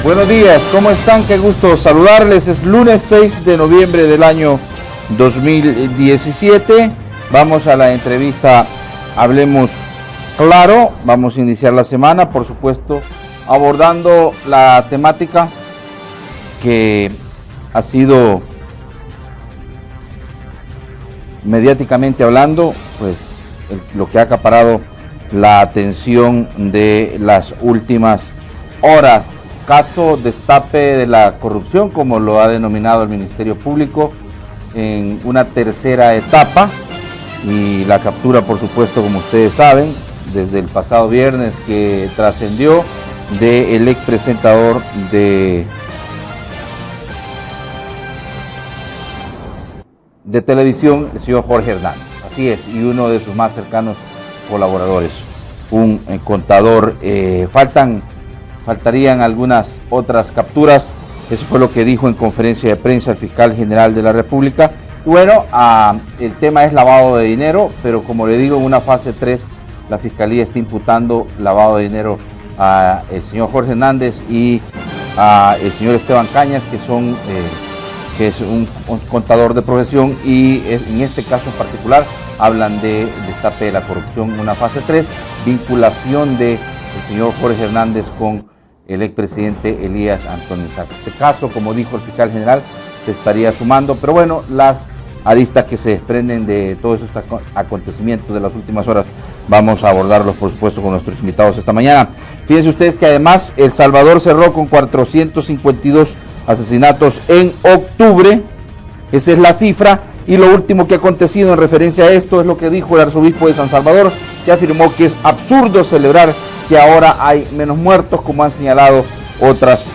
Buenos días, ¿cómo están? Qué gusto saludarles. Es lunes 6 de noviembre del año 2017. Vamos a la entrevista Hablemos Claro. Vamos a iniciar la semana, por supuesto, abordando la temática que ha sido mediáticamente hablando, pues lo que ha acaparado la atención de las últimas horas. Caso destape de la corrupción, como lo ha denominado el Ministerio Público, en una tercera etapa, y la captura, por supuesto, como ustedes saben, desde el pasado viernes, que trascendió del expresentador de televisión, el señor Jorge Hernández. Así es, y uno de sus más cercanos colaboradores, un contador. Faltarían algunas otras capturas. Eso fue lo que dijo en conferencia de prensa el fiscal general de la República. Y bueno, el tema es lavado de dinero, pero como le digo, en una fase 3, la Fiscalía está imputando lavado de dinero a el señor Jorge Hernández y a el señor Esteban Cañas, que es un contador de profesión, y en este caso en particular hablan de destape de la corrupción en una fase 3, vinculación del señor Jorge Hernández con el expresidente Elías Antonio Saca. Este caso, como dijo el fiscal general, se estaría sumando, pero bueno, las aristas que se desprenden de todos estos acontecimientos de las últimas horas, vamos a abordarlos, por supuesto, con nuestros invitados esta mañana. Fíjense ustedes que además El Salvador cerró con 452 asesinatos en octubre, esa es la cifra, y lo último que ha acontecido en referencia a esto es lo que dijo el arzobispo de San Salvador, que afirmó que es absurdo celebrar que ahora hay menos muertos, como han señalado otros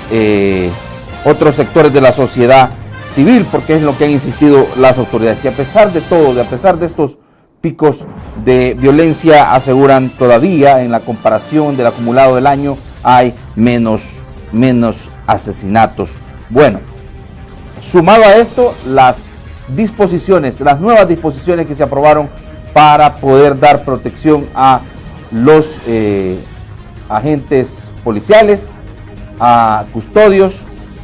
sectores de la sociedad civil, porque es lo que han insistido las autoridades, que a pesar de todo, a pesar de estos picos de violencia, aseguran todavía en la comparación del acumulado del año hay menos asesinatos. Bueno, sumado a esto, las nuevas disposiciones que se aprobaron para poder dar protección a los agentes policiales, a custodios,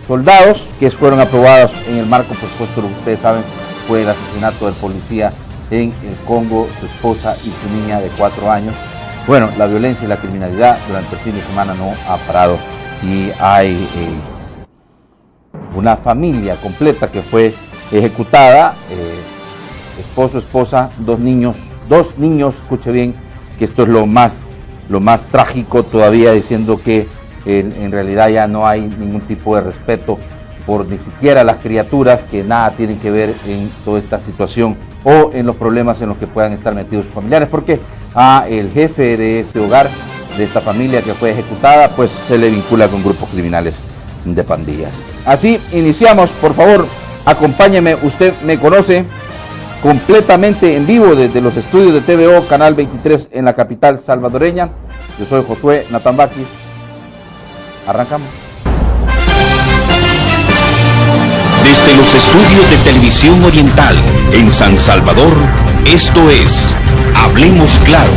soldados, que fueron aprobados en el marco, por supuesto, lo que ustedes saben, fue el asesinato del policía en el Congo, su esposa y su niña de 4 años. Bueno, la violencia y la criminalidad durante el fin de semana no ha parado, y hay una familia completa que fue ejecutada, esposo, esposa, dos niños, escuche bien, que esto es lo más trágico todavía, diciendo que en realidad ya no hay ningún tipo de respeto por ni siquiera las criaturas, que nada tienen que ver en toda esta situación o en los problemas en los que puedan estar metidos sus familiares, porque el jefe de este hogar, de esta familia que fue ejecutada, pues se le vincula con grupos criminales de pandillas. Así iniciamos. Por favor, acompáñeme. Usted me conoce completamente en vivo desde los estudios de TVO Canal 23 en la capital salvadoreña. Yo soy Josué Natambakis. Arrancamos. Desde los estudios de Televisión Oriental en San Salvador, esto es Hablemos Claro.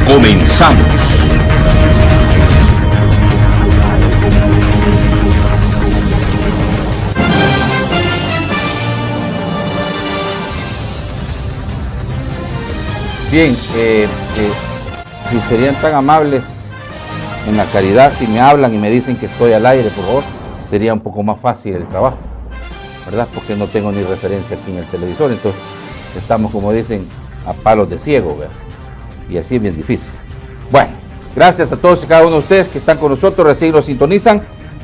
Comenzamos. Bien, si serían tan amables en la caridad, si me hablan y me dicen que estoy al aire, por favor, sería un poco más fácil el trabajo, ¿verdad? Porque no tengo ni referencia aquí en el televisor, entonces estamos, como dicen, a palos de ciego, ¿verdad? Y así es bien difícil. Bueno, gracias a todos y cada uno de ustedes que están con nosotros, recién nos sintonizan.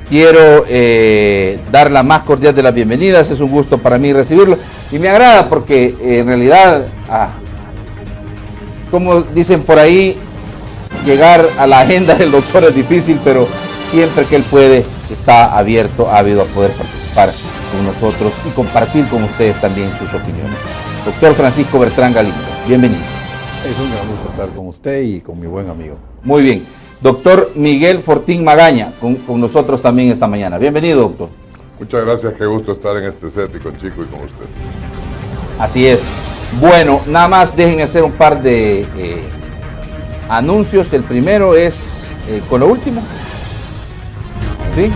Quiero dar la más cordial de las bienvenidas, es un gusto para mí recibirlo, y me agrada porque en realidad, como dicen por ahí, llegar a la agenda del doctor es difícil, pero siempre que él puede, está abierto, ávido a poder participar con nosotros y compartir con ustedes también sus opiniones. Doctor Francisco Bertrán Galindo, bienvenido. Es un gran gusto estar con usted y con mi buen amigo. Muy bien. Doctor Miguel Fortín Magaña, con nosotros también esta mañana. Bienvenido, doctor. Muchas gracias, qué gusto estar en este set y con Chico y con usted. Así es. Bueno, nada más déjenme hacer un par de anuncios. El primero es con lo último. ¿Sí?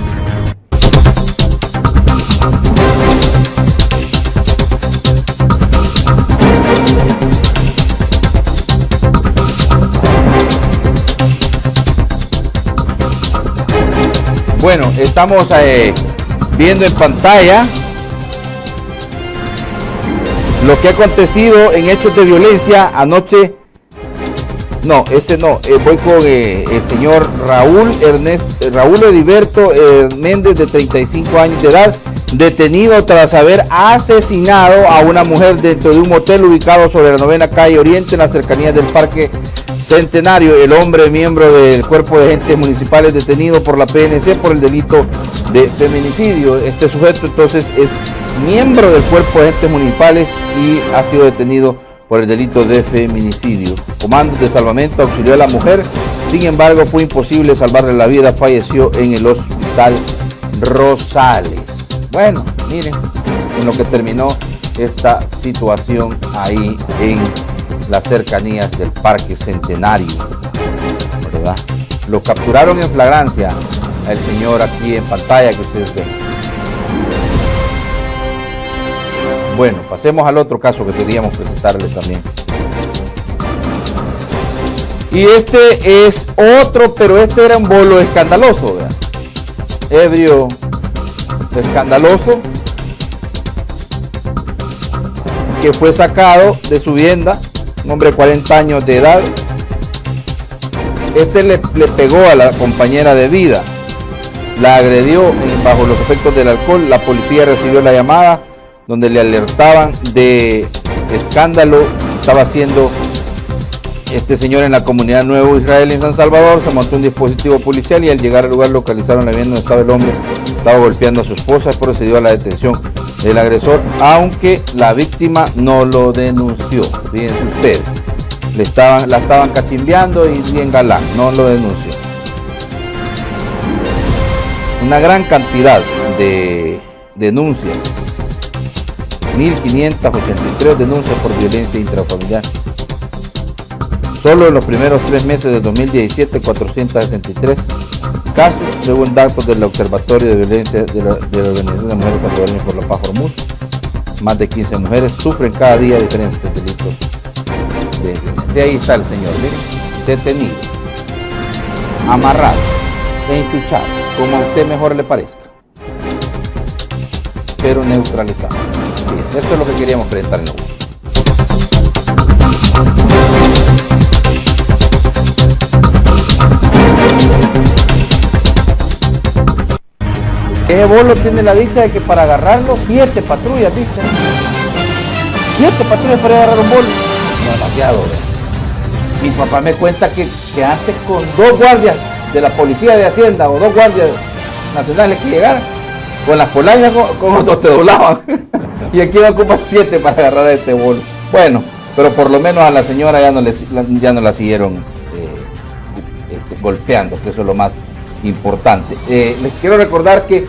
Bueno, estamos viendo en pantalla lo que ha acontecido en hechos de violencia anoche. No, voy con el señor Raúl Heriberto Méndez, de 35 años de edad, detenido tras haber asesinado a una mujer dentro de un motel ubicado sobre la 9ª calle Oriente, en las cercanías del Parque Centenario. El hombre, miembro del cuerpo de agentes municipales, detenido por la PNC por el delito de feminicidio. Este sujeto entonces es miembro del cuerpo de agentes municipales y ha sido detenido por el delito de feminicidio. Comandos de salvamento auxilió a la mujer, sin embargo fue imposible salvarle la vida, falleció en el hospital Rosales. Bueno, miren en lo que terminó esta situación ahí en las cercanías del Parque Centenario, ¿verdad? Lo capturaron en flagrancia al señor aquí en pantalla que ustedes ven. Bueno, pasemos al otro caso que queríamos presentarles también. Y este es otro, pero este era un bolo escandaloso, ¿verdad? Ebrio, escandaloso, que fue sacado de su vivienda, un hombre de 40 años de edad. Este le pegó a la compañera de vida, la agredió bajo los efectos del alcohol. La policía recibió la llamada donde le alertaban de escándalo estaba haciendo este señor en la comunidad Nuevo Israel en San Salvador. Se montó un dispositivo policial y al llegar al lugar localizaron la vivienda donde estaba el hombre. Estaba golpeando a su esposa, procedió a la detención del agresor, aunque la víctima no lo denunció. Fíjense ustedes, la estaban cachimbeando y bien galán, no lo denunció. Una gran cantidad de denuncias, 1.583 denuncias por violencia intrafamiliar. Solo en los primeros 3 meses de 2017, 463 casos, según datos del Observatorio de Violencia de la Organización de Mujeres Salvadoreñas por la Paz Hormuz. Más de 15 mujeres sufren cada día diferentes delitos de violencia. Ahí está el señor, miren, detenido, amarrado, enchuchado, como a usted mejor le parezca, pero neutralizado. Bien, esto es lo que queríamos presentar en la web. Ese bolo tiene la dicha de que para agarrarlo 7 patrullas, dicen. 7 patrullas para agarrar un bolo. Demasiado, ¿verdad? Mi papá me cuenta que antes con 2 guardias de la policía de Hacienda o 2 guardias nacionales que llegaran, con las polainas como te doblaban. Y aquí va a ocupar 7 para agarrar este bolo. Bueno, pero por lo menos a la señora ya no la siguieron golpeando, que eso es lo más importante. Les quiero recordar que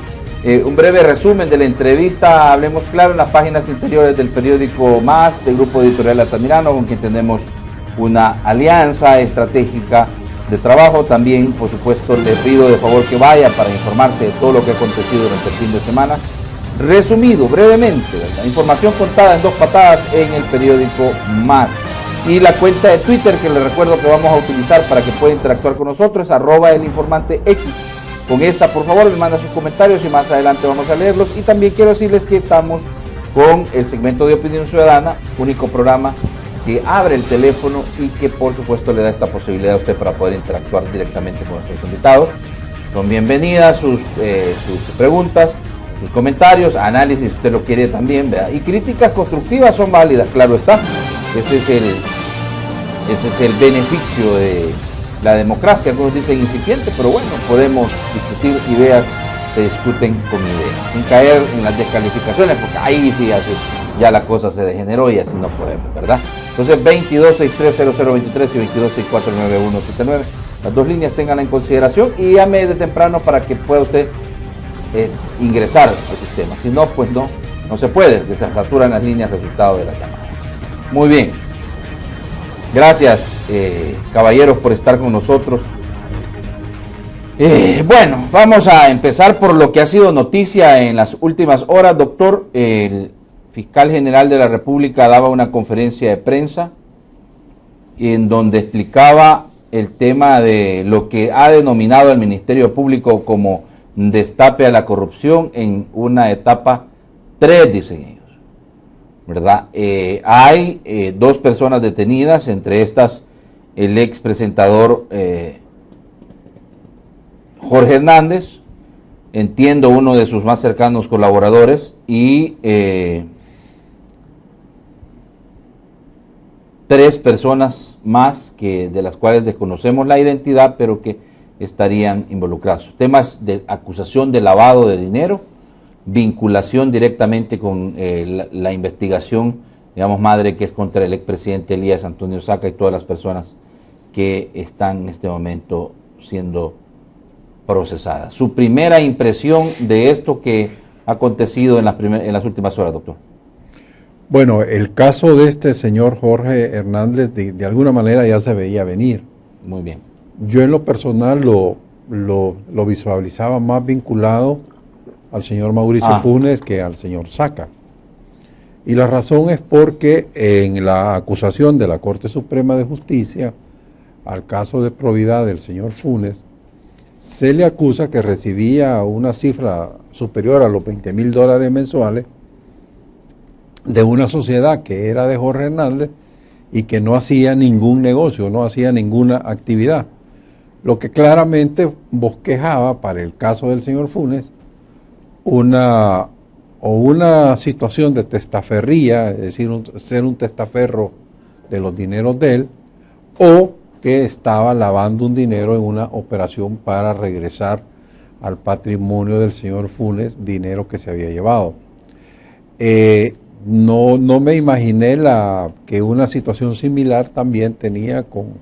un breve resumen de la entrevista a Hablemos Claro en las páginas interiores del periódico Más, del Grupo Editorial Altamirano, con quien tenemos una alianza estratégica de trabajo. También, por supuesto, le pido de favor que vaya para informarse de todo lo que ha acontecido durante el fin de semana. Resumido, brevemente, la información contada en 2 patadas en el periódico Más. Y la cuenta de Twitter que les recuerdo que vamos a utilizar para que pueda interactuar con nosotros, @elinformantex. Con esa, por favor, me manda sus comentarios y más adelante vamos a leerlos. Y también quiero decirles que estamos con el segmento de Opinión Ciudadana, único programa que abre el teléfono y que por supuesto le da esta posibilidad a usted para poder interactuar directamente con nuestros invitados. Son bienvenidas sus preguntas, sus comentarios, análisis, si usted lo quiere también, ¿verdad? Y críticas constructivas son válidas, claro está. Ese es el beneficio de la democracia. Algunos dicen incipiente, pero bueno, podemos discutir ideas, se discuten con ideas, sin caer en las descalificaciones, porque ahí sí ya la cosa se degeneró y así no podemos, ¿verdad? Entonces 22630023 y 22649179, las 2 líneas ténganla en consideración y llame de temprano para que pueda usted ingresar al sistema. Si no, pues no se puede, se saturan las líneas resultado de la llamada. Muy bien, gracias caballeros por estar con nosotros. Bueno, vamos a empezar por lo que ha sido noticia en las últimas horas, doctor. El fiscal general de la República daba una conferencia de prensa en donde explicaba el tema de lo que ha denominado el Ministerio Público como destape a la corrupción en una etapa 3, dicen ellos, ¿verdad? Hay 2 personas detenidas, entre estas el ex presentador Jorge Hernández, entiendo uno de sus más cercanos colaboradores, y 3 personas más de las cuales desconocemos la identidad, pero que estarían involucrados. Temas de acusación de lavado de dinero, vinculación directamente con la investigación, digamos, madre, que es contra el expresidente Elías Antonio Saca y todas las personas que están en este momento siendo procesadas. Su primera impresión de esto que ha acontecido en las últimas horas, doctor. Bueno, el caso de este señor Jorge Hernández de alguna manera ya se veía venir. Muy bien. Yo en lo personal lo visualizaba más vinculado al señor Mauricio Funes que al señor Saca. Y la razón es porque en la acusación de la Corte Suprema de Justicia al caso de probidad del señor Funes, se le acusa que recibía una cifra superior a los $20,000 mensuales de una sociedad que era de Jorge Hernández y que no hacía ningún negocio, no hacía ninguna actividad. Lo que claramente bosquejaba para el caso del señor Funes una situación de testaferría, es decir, ser un testaferro de los dineros de él, o que estaba lavando un dinero en una operación para regresar al patrimonio del señor Funes, dinero que se había llevado. No me imaginé que una situación similar también tenía con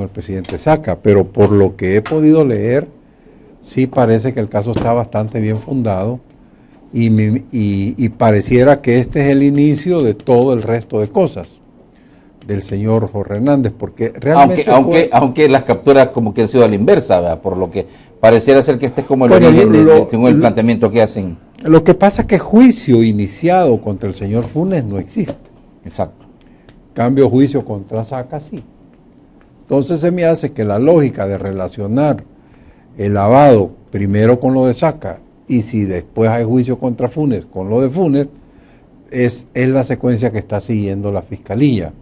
el presidente Saca, pero por lo que he podido leer, sí parece que el caso está bastante bien fundado y pareciera que este es el inicio de todo el resto de cosas del señor Jorge Hernández, porque realmente aunque las capturas como que han sido a la inversa, ¿verdad? Por lo que pareciera ser que este es como el origen según el planteamiento que hacen. Lo que pasa es que juicio iniciado contra el señor Funes no existe. Exacto. Cambio juicio contra Saca sí. Entonces se me hace que la lógica de relacionar el lavado primero con lo de Saca y si después hay juicio contra Funes con lo de Funes es la secuencia que está siguiendo la Fiscalía.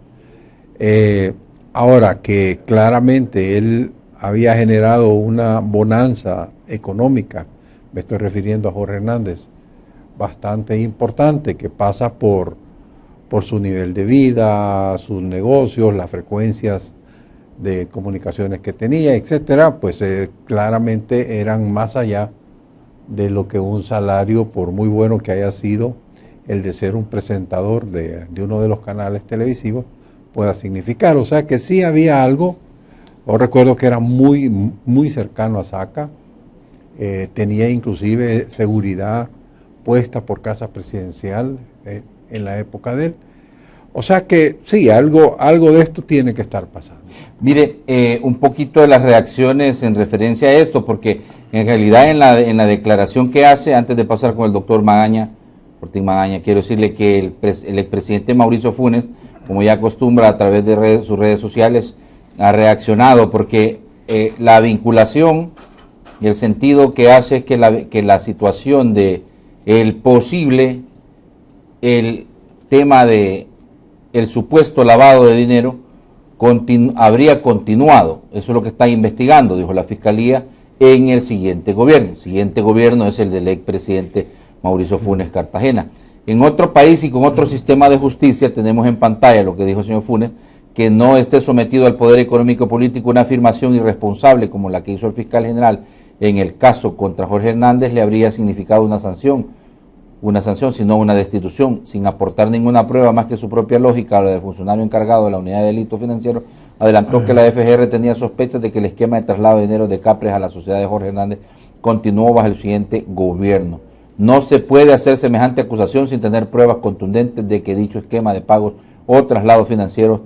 Ahora que claramente él había generado una bonanza económica, me estoy refiriendo a Jorge Hernández, bastante importante, que pasa por su nivel de vida, sus negocios, las frecuencias de comunicaciones que tenía, etcétera, pues claramente eran más allá de lo que un salario, por muy bueno que haya sido el de ser un presentador de uno de los canales televisivos, pueda significar. O sea que sí había algo. Yo recuerdo que era muy, muy cercano a Saca, tenía inclusive seguridad puesta por Casa Presidencial en la época de él. O sea que sí, algo de esto tiene que estar pasando. Mire, un poquito de las reacciones en referencia a esto, porque en realidad en la declaración que hace, antes de pasar con el doctor Magaña, Ortín Magaña, quiero decirle que el expresidente Mauricio Funes, como ya acostumbra a través de sus redes sociales, ha reaccionado, porque la vinculación y el sentido que hace es que la situación de el tema de el supuesto lavado de dinero habría continuado. Eso es lo que está investigando, dijo la Fiscalía, en el siguiente gobierno. El siguiente gobierno es el del expresidente Mauricio Funes Cartagena. En otro país y con otro sistema de justicia tenemos en pantalla lo que dijo el señor Funes, que no esté sometido al poder económico político una afirmación irresponsable como la que hizo el fiscal general en el caso contra Jorge Hernández le habría significado una sanción, sino una destitución, sin aportar ninguna prueba más que su propia lógica. La del funcionario encargado de la unidad de delitos financieros adelantó que la FGR tenía sospechas de que el esquema de traslado de dinero de Capres a la sociedad de Jorge Hernández continuó bajo el siguiente gobierno. No se puede hacer semejante acusación sin tener pruebas contundentes de que dicho esquema de pagos o traslados financieros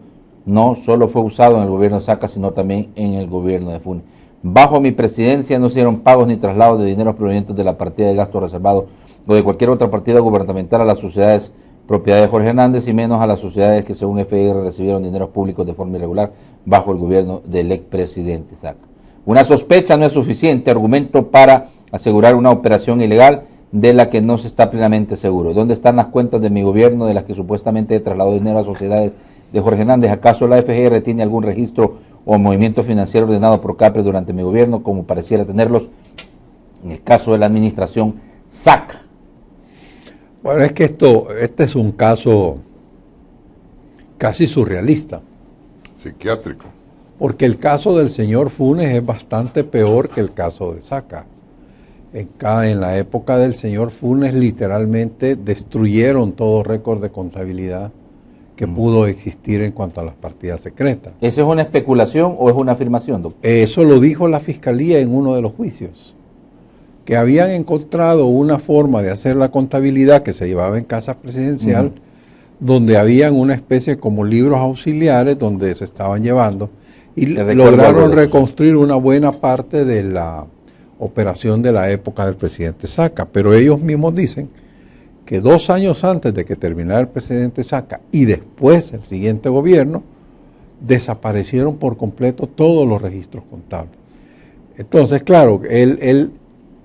no solo fue usado en el gobierno de Saca, sino también en el gobierno de Funes. Bajo mi presidencia no se hicieron pagos ni traslados de dineros provenientes de la partida de gastos reservados o de cualquier otra partida gubernamental a las sociedades propiedad de Jorge Hernández y menos a las sociedades que según FR recibieron dineros públicos de forma irregular bajo el gobierno del expresidente Saca. Una sospecha no es suficiente argumento para asegurar una operación ilegal de la que no se está plenamente seguro. ¿Dónde están las cuentas de mi gobierno de las que supuestamente he trasladado dinero a sociedades de Jorge Hernández? ¿Acaso la FGR tiene algún registro o movimiento financiero ordenado por Capre durante mi gobierno, como pareciera tenerlos en el caso de la administración Saca? Bueno, es que este es un caso casi surrealista. Psiquiátrico. Porque el caso del señor Funes es bastante peor que el caso de Saca. En la época del señor Funes literalmente destruyeron todo récord de contabilidad que pudo existir en cuanto a las partidas secretas. ¿Esa es una especulación o es una afirmación, doctor? Eso lo dijo la Fiscalía en uno de los juicios, que habían encontrado una forma de hacer la contabilidad que se llevaba en casa presidencial, donde habían una especie como libros auxiliares donde se estaban llevando y lograron reconstruir una buena parte de la operación de la época del presidente Saca, pero ellos mismos dicen que 2 años antes de que terminara el presidente Saca y después el siguiente gobierno, desaparecieron por completo todos los registros contables. Entonces, claro, él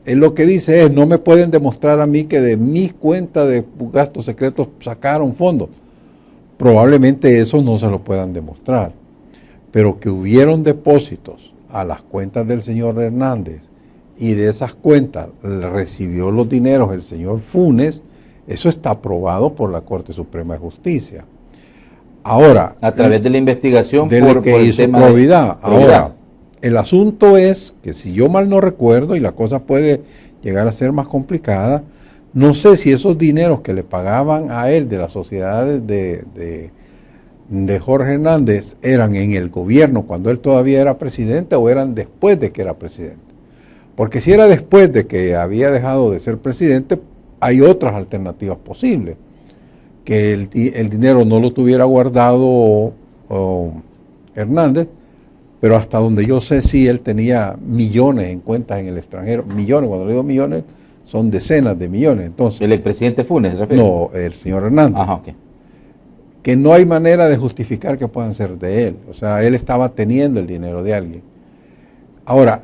lo que dice es, no me pueden demostrar a mí que de mis cuentas de gastos secretos sacaron fondos. Probablemente eso no se lo puedan demostrar, pero que hubieron depósitos a las cuentas del señor Hernández y de esas cuentas recibió los dineros el señor Funes, eso está aprobado por la Corte Suprema de Justicia. Ahora, a través de la investigación de lo que hizo probidad. Ahora, el asunto es que si yo mal no recuerdo, y la cosa puede llegar a ser más complicada, no sé si esos dineros que le pagaban a él de las sociedades de Jorge Hernández eran en el gobierno cuando él todavía era presidente o eran después de que era presidente. Porque si era después de que había dejado de ser presidente, hay otras alternativas posibles. Que el dinero no lo tuviera guardado Hernández, pero hasta donde yo sé, sí, él tenía millones en cuentas en el extranjero. Millones, cuando digo millones, son decenas de millones. Entonces, ¿el expresidente Funes? No, el señor Hernández. Ajá, okay. Que no hay manera de justificar que puedan ser de él. O sea, él estaba teniendo el dinero de alguien. Ahora,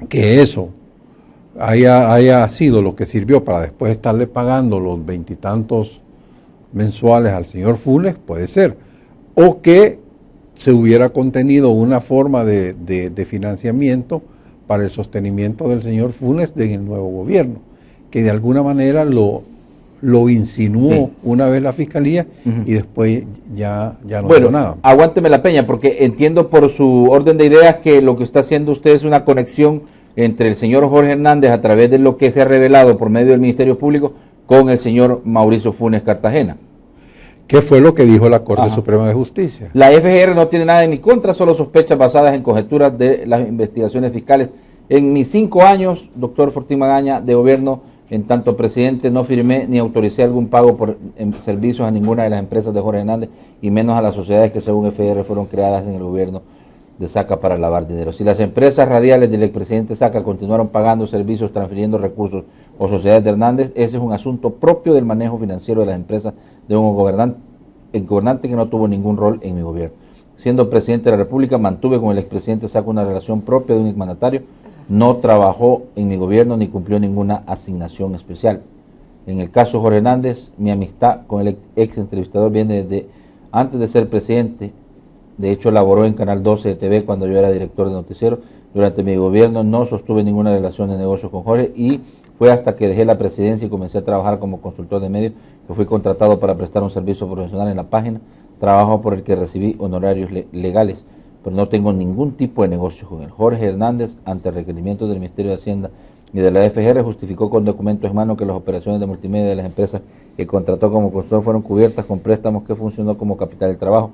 que eso haya sido lo que sirvió para después estarle pagando los 20 y tantos mensuales al señor Funes, puede ser. O que se hubiera contenido una forma de financiamiento para el sostenimiento del señor Funes en el nuevo gobierno, que de alguna manera lo insinuó una vez la Fiscalía y después ya no hizo nada. Aguánteme la peña, porque entiendo por su orden de ideas que lo que está haciendo usted es una conexión entre el señor Jorge Hernández a través de lo que se ha revelado por medio del Ministerio Público con el señor Mauricio Funes Cartagena. ¿Qué fue lo que dijo la Corte Suprema de Justicia? La FGR no tiene nada en mi contra, solo sospechas basadas en conjeturas de las investigaciones fiscales. En mis 5 años, doctor Fortín Magaña, de gobierno, en tanto presidente, no firmé ni autoricé algún pago por servicios a ninguna de las empresas de Jorge Hernández y menos a las sociedades que según FGR fueron creadas en el gobierno de Saca para lavar dinero. Si las empresas radiales del expresidente Saca continuaron pagando servicios, transfiriendo recursos o sociedades de Hernández, ese es un asunto propio del manejo financiero de las empresas de un gobernante que no tuvo ningún rol en mi gobierno. Siendo presidente de la República, mantuve con el expresidente Saca una relación propia de un exmandatario, no trabajó en mi gobierno ni cumplió ninguna asignación especial. En el caso de Jorge Hernández, mi amistad con el ex entrevistador viene desde antes de ser presidente. De hecho, laboró en Canal 12 de TV cuando yo era director de noticiero. Durante mi gobierno no sostuve ninguna relación de negocios con Jorge y fue hasta que dejé la presidencia y comencé a trabajar como consultor de medios que fui contratado para prestar un servicio profesional en la página, trabajo por el que recibí honorarios legales, pero no tengo ningún tipo de negocio con él. Jorge Hernández, ante requerimientos del Ministerio de Hacienda y de la FGR, justificó con documentos en mano que las operaciones de multimedia de las empresas que contrató como consultor fueron cubiertas con préstamos que funcionó como capital del trabajo.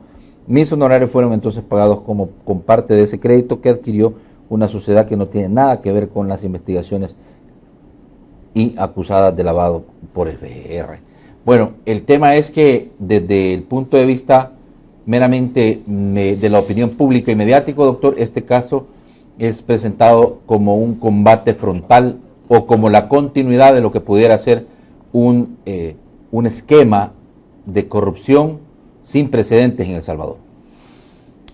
Mis honorarios fueron entonces pagados con parte de ese crédito que adquirió una sociedad que no tiene nada que ver con las investigaciones y acusadas de lavado por el FGR. Bueno, el tema es que desde el punto de vista meramente de la opinión pública y mediática, doctor, este caso es presentado como un combate frontal o como la continuidad de lo que pudiera ser un esquema de corrupción sin precedentes en El Salvador.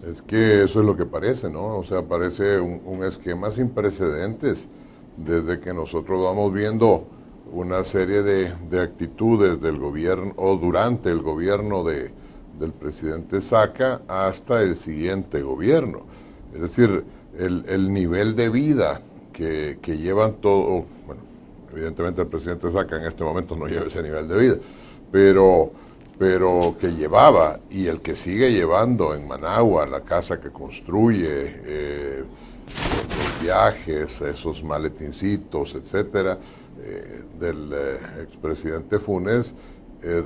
Es que eso es lo que parece, ¿no? O sea, parece un esquema sin precedentes desde que nosotros vamos viendo una serie de actitudes del gobierno o durante el gobierno del presidente Saca hasta el siguiente gobierno. Es decir, el nivel de vida que llevan todo, bueno, evidentemente el presidente Saca en este momento no lleva ese nivel de vida, pero que llevaba y el que sigue llevando en Managua, la casa que construye, los viajes, esos maletincitos, etcétera, del expresidente Funes,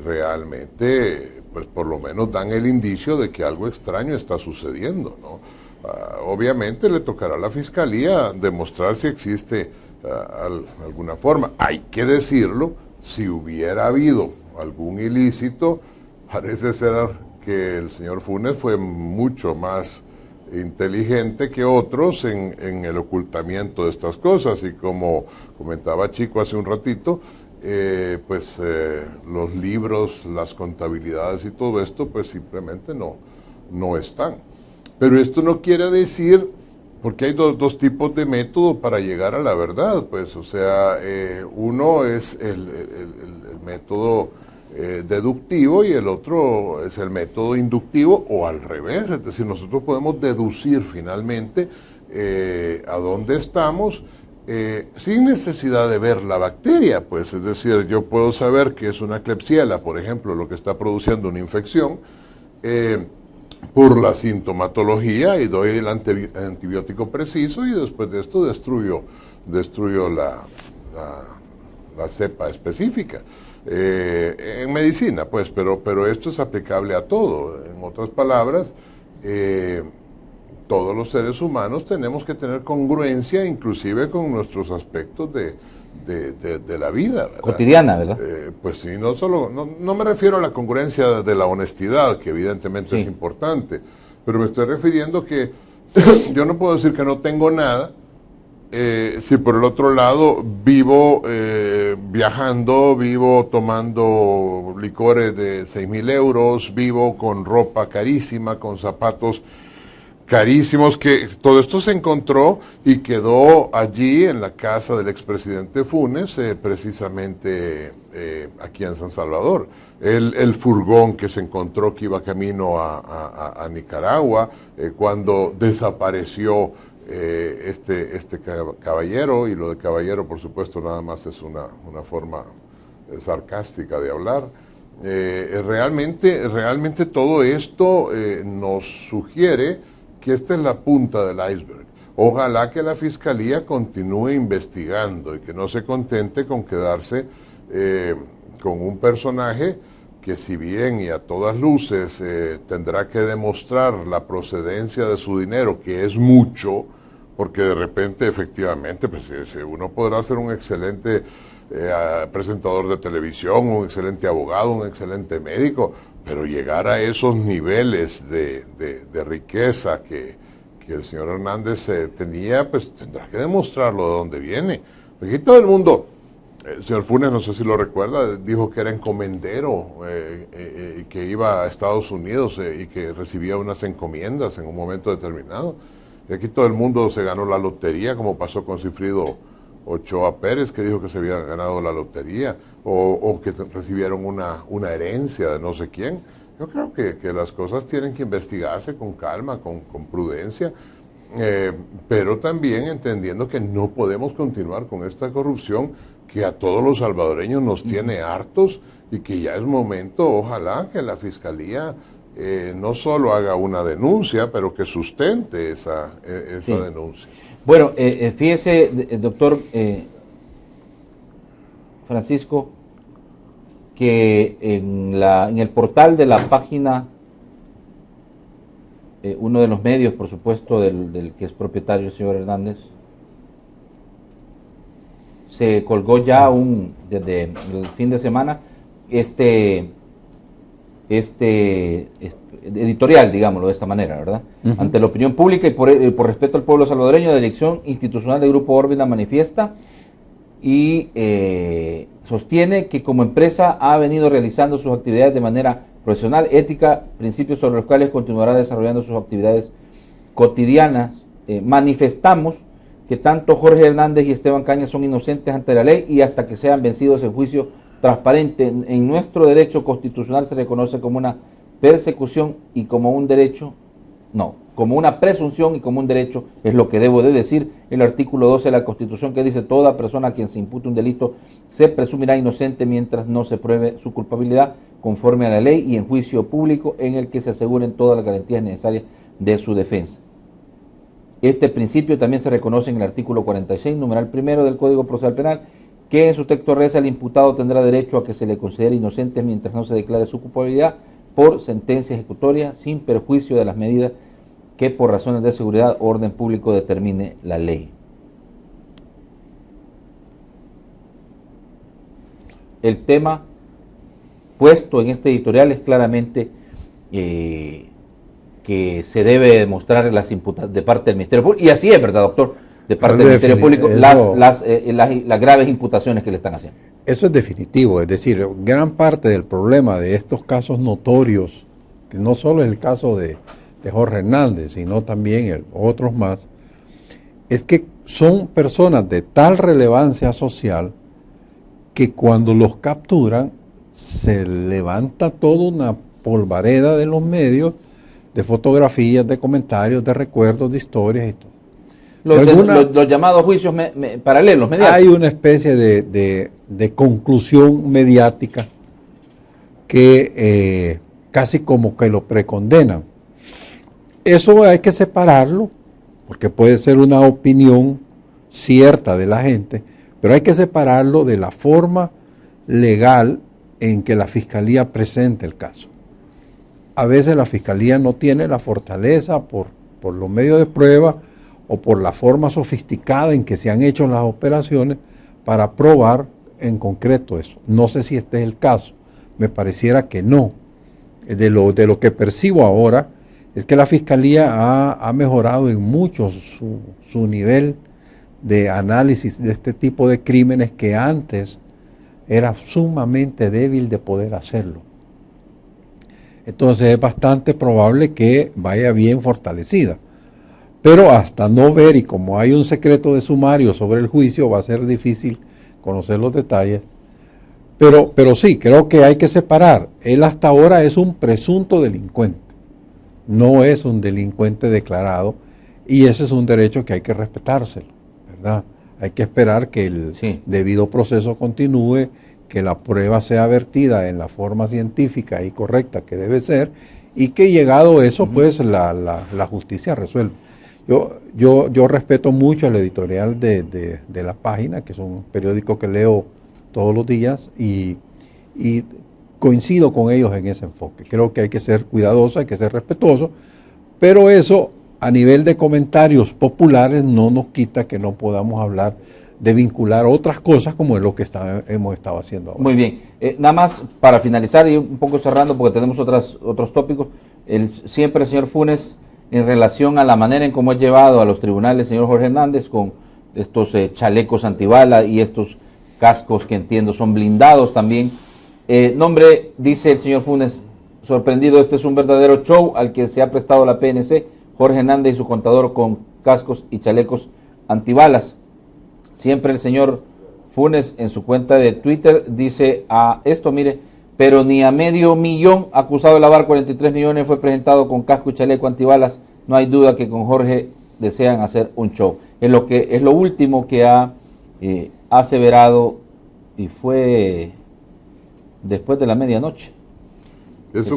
realmente, pues por lo menos dan el indicio de que algo extraño está sucediendo, ¿no? Obviamente le tocará a la Fiscalía demostrar si existe alguna forma. Hay que decirlo, si hubiera habido algún ilícito, parece ser que el señor Funes fue mucho más inteligente que otros en el ocultamiento de estas cosas, y como comentaba Chico hace un ratito, los libros, las contabilidades y todo esto, pues simplemente no están. Pero esto no quiere decir, porque hay dos tipos de método para llegar a la verdad, pues, o sea, uno es el método deductivo y el otro es el método inductivo, o al revés, es decir, nosotros podemos deducir finalmente a dónde estamos sin necesidad de ver la bacteria, pues, es decir, yo puedo saber que es una Klebsiella, por ejemplo, lo que está produciendo una infección, por la sintomatología, y doy el antibiótico preciso, y después de esto destruyo la cepa específica. En medicina, pues, pero esto es aplicable a todo. En otras palabras, todos los seres humanos tenemos que tener congruencia, inclusive con nuestros aspectos de la vida, ¿verdad? Cotidiana, ¿verdad? Pues sí, no me refiero a la congruencia de la honestidad, que evidentemente es importante, pero me estoy refiriendo que yo no puedo decir que no tengo nada, si por el otro lado vivo viajando, vivo tomando licores de 6,000 euros, vivo con ropa carísima, con zapatos carísimos, que todo esto se encontró y quedó allí en la casa del expresidente Funes, precisamente aquí en San Salvador. El furgón que se encontró que iba camino a Nicaragua, cuando desapareció este caballero, y lo de caballero por supuesto nada más es una forma sarcástica de hablar. Realmente todo esto nos sugiere que esta es la punta del iceberg. Ojalá que la Fiscalía continúe investigando y que no se contente con quedarse con un personaje que, si bien y a todas luces tendrá que demostrar la procedencia de su dinero, que es mucho, porque de repente efectivamente pues, uno podrá ser un excelente presentador de televisión, un excelente abogado, un excelente médico, pero llegar a esos niveles de riqueza que el señor Hernández tenía, pues tendrá que demostrarlo de dónde viene. Aquí todo el mundo, el señor Funes, no sé si lo recuerda, dijo que era encomendero, que iba a Estados Unidos y que recibía unas encomiendas en un momento determinado. Y aquí todo el mundo se ganó la lotería, como pasó con Cifrido Ochoa Pérez, que dijo que se había ganado la lotería, o que recibieron una herencia de no sé quién. Yo creo que las cosas tienen que investigarse con calma, con prudencia, pero también entendiendo que no podemos continuar con esta corrupción que a todos los salvadoreños nos tiene hartos, y que ya es momento, ojalá, que la Fiscalía no solo haga una denuncia, pero que sustente esa denuncia. Bueno, fíjese, doctor Francisco, que en el portal de la página, uno de los medios, por supuesto, del que es propietario el señor Hernández, se colgó ya desde el fin de semana editorial, digámoslo de esta manera, ¿verdad? Ante la opinión pública y por respeto al pueblo salvadoreño, la dirección institucional del Grupo Orbina manifiesta y sostiene que como empresa ha venido realizando sus actividades de manera profesional, ética, principios sobre los cuales continuará desarrollando sus actividades cotidianas. Manifestamos que tanto Jorge Hernández y Esteban Cañas son inocentes ante la ley y hasta que sean vencidos en juicio transparente. En nuestro derecho constitucional se reconoce como una persecución y como un derecho, como una presunción y como un derecho, es lo que debo de decir el artículo 12 de la Constitución, que dice: toda persona a quien se impute un delito se presumirá inocente mientras no se pruebe su culpabilidad conforme a la ley y en juicio público en el que se aseguren todas las garantías necesarias de su defensa. Este principio también se reconoce en el artículo 46, numeral primero del Código Procesal Penal, que en su texto reza: el imputado tendrá derecho a que se le considere inocente mientras no se declare su culpabilidad por sentencia ejecutoria, sin perjuicio de las medidas que por razones de seguridad o orden público determine la ley. El tema puesto en este editorial es claramente que se debe demostrar las imputaciones de parte del Ministerio Público, y así es, ¿verdad, doctor? De parte del Ministerio Público, las graves imputaciones que le están haciendo. Eso es definitivo, es decir, gran parte del problema de estos casos notorios, que no solo es el caso de Jorge Hernández, sino también otros más, es que son personas de tal relevancia social que cuando los capturan se levanta toda una polvareda de los medios, de fotografías, de comentarios, de recuerdos, de historias y todo. Los llamados juicios paralelos, mediáticos. Hay una especie de conclusión mediática que casi como que lo precondenan. Eso hay que separarlo, porque puede ser una opinión cierta de la gente, pero hay que separarlo de la forma legal en que la Fiscalía presenta el caso. A veces la Fiscalía no tiene la fortaleza por los medios de prueba o por la forma sofisticada en que se han hecho las operaciones para probar en concreto eso. No sé si este es el caso, me pareciera que no. De lo que percibo ahora es que la Fiscalía ha mejorado en mucho su nivel de análisis de este tipo de crímenes que antes era sumamente débil de poder hacerlo. Entonces es bastante probable que vaya bien fortalecida. Pero hasta no ver, y como hay un secreto de sumario sobre el juicio, va a ser difícil conocer los detalles. Pero sí, creo que hay que separar. Él hasta ahora es un presunto delincuente, no es un delincuente declarado, y ese es un derecho que hay que respetárselo, ¿verdad? Hay que esperar que el debido proceso continúe, que la prueba sea vertida en la forma científica y correcta que debe ser, y que llegado eso, pues la justicia resuelve. Yo respeto mucho el editorial de La Página, que es un periódico que leo todos los días, y coincido con ellos en ese enfoque. Creo que hay que ser cuidadoso, hay que ser respetuoso, pero eso a nivel de comentarios populares no nos quita que no podamos hablar de vincular otras cosas como es lo que hemos estado haciendo ahora. Muy bien. Nada más para finalizar y un poco cerrando, porque tenemos otros tópicos, siempre el señor Funes, en relación a la manera en cómo ha llevado a los tribunales el señor Jorge Hernández con estos chalecos antibala y estos cascos que entiendo son blindados también. Nombre, dice el señor Funes, sorprendido, este es un verdadero show al que se ha prestado la PNC, Jorge Hernández y su contador con cascos y chalecos antibalas. Siempre el señor Funes en su cuenta de Twitter dice esto, mire, pero ni a $500,000 acusado de lavar 43 millones fue presentado con casco y chaleco antibalas. No hay duda que con Jorge desean hacer un show. Es lo último que ha aseverado, y fue después de la medianoche. Es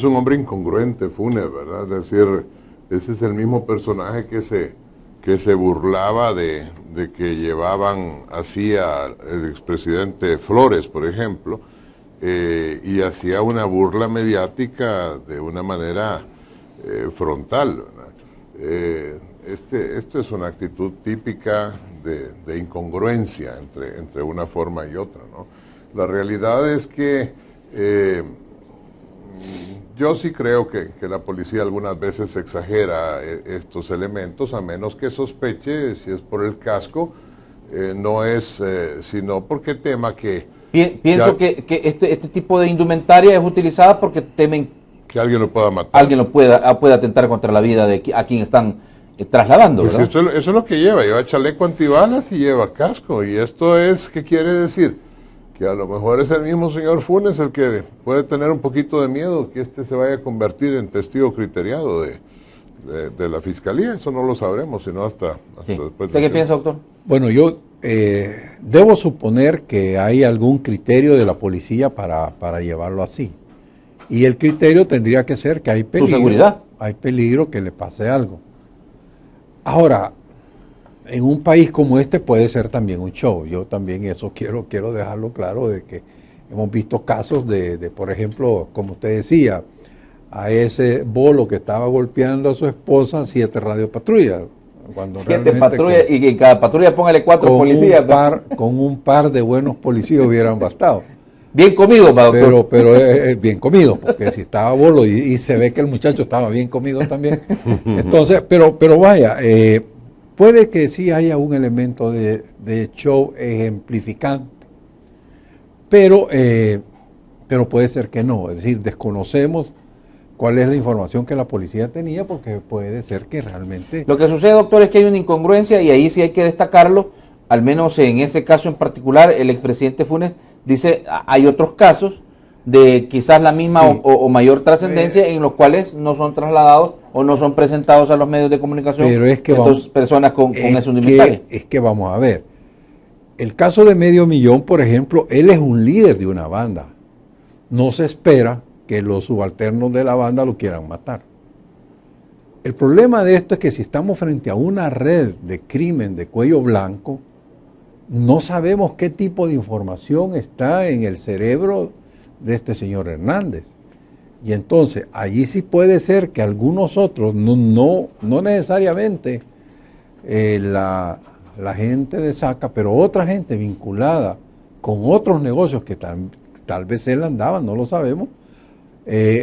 un hombre incongruente, Funes, ¿verdad? Es decir, ese es el mismo personaje que se burlaba de que llevaban así al expresidente Flores, por ejemplo, y hacía una burla mediática de una manera frontal, ¿verdad? Esto es una actitud típica de incongruencia entre una forma y otra, ¿no? La realidad es que Yo sí creo que la policía algunas veces exagera estos elementos, a menos que sospeche, si es por el casco, no es sino porque tema que... Pienso que este tipo de indumentaria es utilizada porque temen que alguien lo pueda matar. Alguien lo pueda atentar contra la vida de a quien están trasladando, pues ¿verdad? Eso es lo que lleva chaleco antibalas y lleva casco. Y esto es, ¿qué quiere decir? Que a lo mejor es el mismo señor Funes el que puede tener un poquito de miedo que se vaya a convertir en testigo criteriado de la fiscalía. Eso no lo sabremos, sino hasta Sí. después. ¿Usted qué piensa, doctor? Bueno, yo debo suponer que hay algún criterio de la policía para llevarlo así. Y el criterio tendría que ser que hay peligro. Su seguridad. Hay peligro que le pase algo. Ahora, en un país como este puede ser también un show. Yo también eso quiero dejarlo claro, de que hemos visto casos de, por ejemplo, como usted decía, a ese bolo que estaba golpeando a su esposa, 7 radiopatrullas. 7 patrullas, y en cada patrulla póngale 4 policías. Con un par de buenos policías hubieran bastado. Bien comido, doctor. Pero es bien comido, porque si estaba bolo y se ve que el muchacho estaba bien comido también. Entonces, pero vaya, puede que sí haya un elemento de show ejemplificante, pero puede ser que no. Es decir, desconocemos cuál es la información que la policía tenía, porque puede ser que realmente... Lo que sucede, doctor, es que hay una incongruencia y ahí sí hay que destacarlo, al menos en ese caso en particular, el expresidente Funes dice, hay otros casos de quizás la misma sí. o mayor trascendencia en los cuales no son trasladados o no son presentados a los medios de comunicación, pero es que personas con ese indumentaria. Es que vamos a ver, el caso de Medio Millón, por ejemplo, él es un líder de una banda. No se espera que los subalternos de la banda lo quieran matar. El problema de esto es que si estamos frente a una red de crimen de cuello blanco, no sabemos qué tipo de información está en el cerebro de este señor Hernández. Y entonces, allí sí puede ser que algunos otros, no necesariamente la gente de Saca, pero otra gente vinculada con otros negocios que tal vez él andaba, no lo sabemos,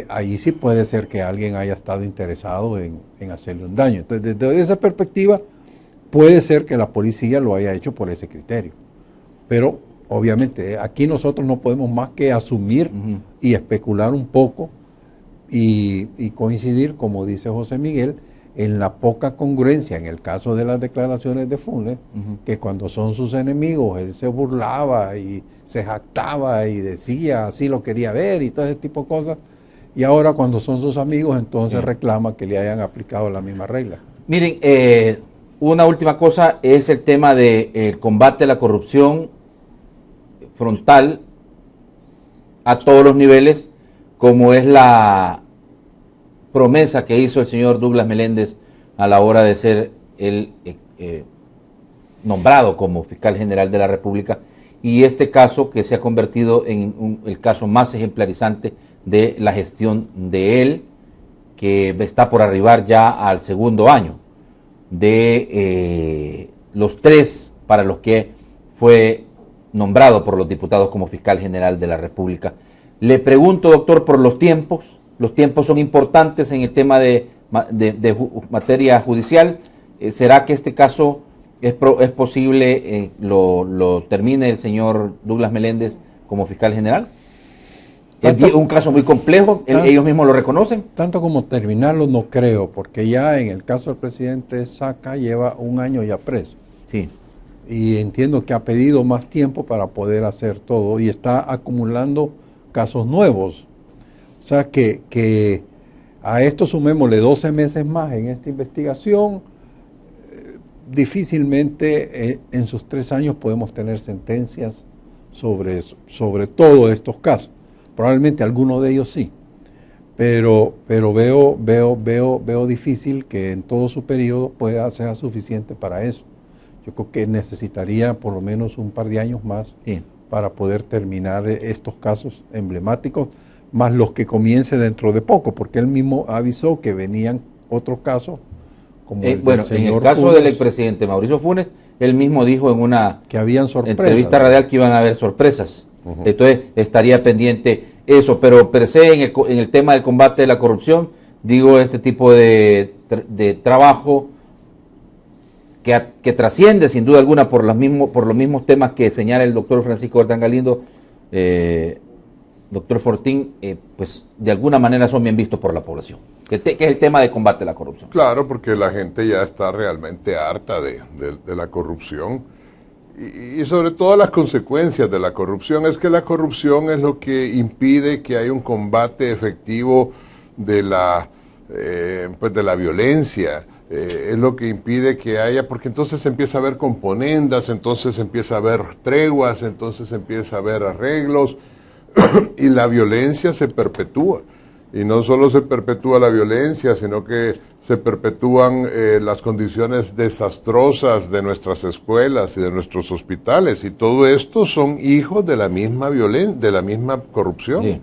allí sí puede ser que alguien haya estado interesado en hacerle un daño. Entonces, desde esa perspectiva, puede ser que la policía lo haya hecho por ese criterio. Pero, obviamente, aquí nosotros no podemos más que asumir y especular un poco y coincidir, como dice José Miguel, en la poca congruencia en el caso de las declaraciones de Funes, que cuando son sus enemigos, él se burlaba y se jactaba y decía, así lo quería ver y todo ese tipo de cosas. Y ahora cuando son sus amigos, entonces reclama que le hayan aplicado la misma regla. Miren, una última cosa es el tema del combate a la corrupción frontal a todos los niveles, como es la promesa que hizo el señor Douglas Meléndez a la hora de ser el nombrado como fiscal general de la República, y este caso que se ha convertido en el caso más ejemplarizante de la gestión de él, que está por arribar ya al segundo año de los 3 para los que fue nombrado por los diputados como fiscal general de la República. Le pregunto, doctor, por los tiempos son importantes en el tema de materia judicial. ¿Será que este caso es posible lo termine el señor Douglas Meléndez como fiscal general? ¿Es un caso muy complejo? ¿Ellos mismos lo reconocen? Tanto como terminarlo no creo, porque ya en el caso del presidente Saca lleva 1 año ya preso. Sí. Y entiendo que ha pedido más tiempo para poder hacer todo y está acumulando casos nuevos. O sea que a esto sumémosle 12 meses más en esta investigación. Difícilmente en sus 3 años podemos tener sentencias sobre todos estos casos. Probablemente alguno de ellos sí, pero veo difícil que en todo su periodo sea suficiente para eso. Yo creo que necesitaría por lo menos un par de años más para poder terminar estos casos emblemáticos, más los que comience dentro de poco, porque él mismo avisó que venían otros casos. Como bueno, en el caso Funes, del expresidente Mauricio Funes, él mismo dijo en una que habían sorpresas, entrevista radial que iban a haber sorpresas. Entonces estaría pendiente eso, pero per se en el tema del combate de la corrupción, digo, este tipo de trabajo que trasciende sin duda alguna por los mismos temas que señala el doctor Francisco Bertrán Galindo, doctor Fortín, pues de alguna manera son bien vistos por la población, que es el tema de combate a la corrupción. Claro, porque la gente ya está realmente harta de la corrupción y sobre todo las consecuencias de la corrupción. Es que la corrupción es lo que impide que haya un combate efectivo de la violencia. Es lo que impide que haya, porque entonces empieza a haber componendas, entonces empieza a haber treguas, entonces empieza a haber arreglos y la violencia se perpetúa. Y no solo se perpetúa la violencia, sino que se perpetúan las condiciones desastrosas de nuestras escuelas y de nuestros hospitales. Y todo esto son hijos de la misma de la misma corrupción. Sí.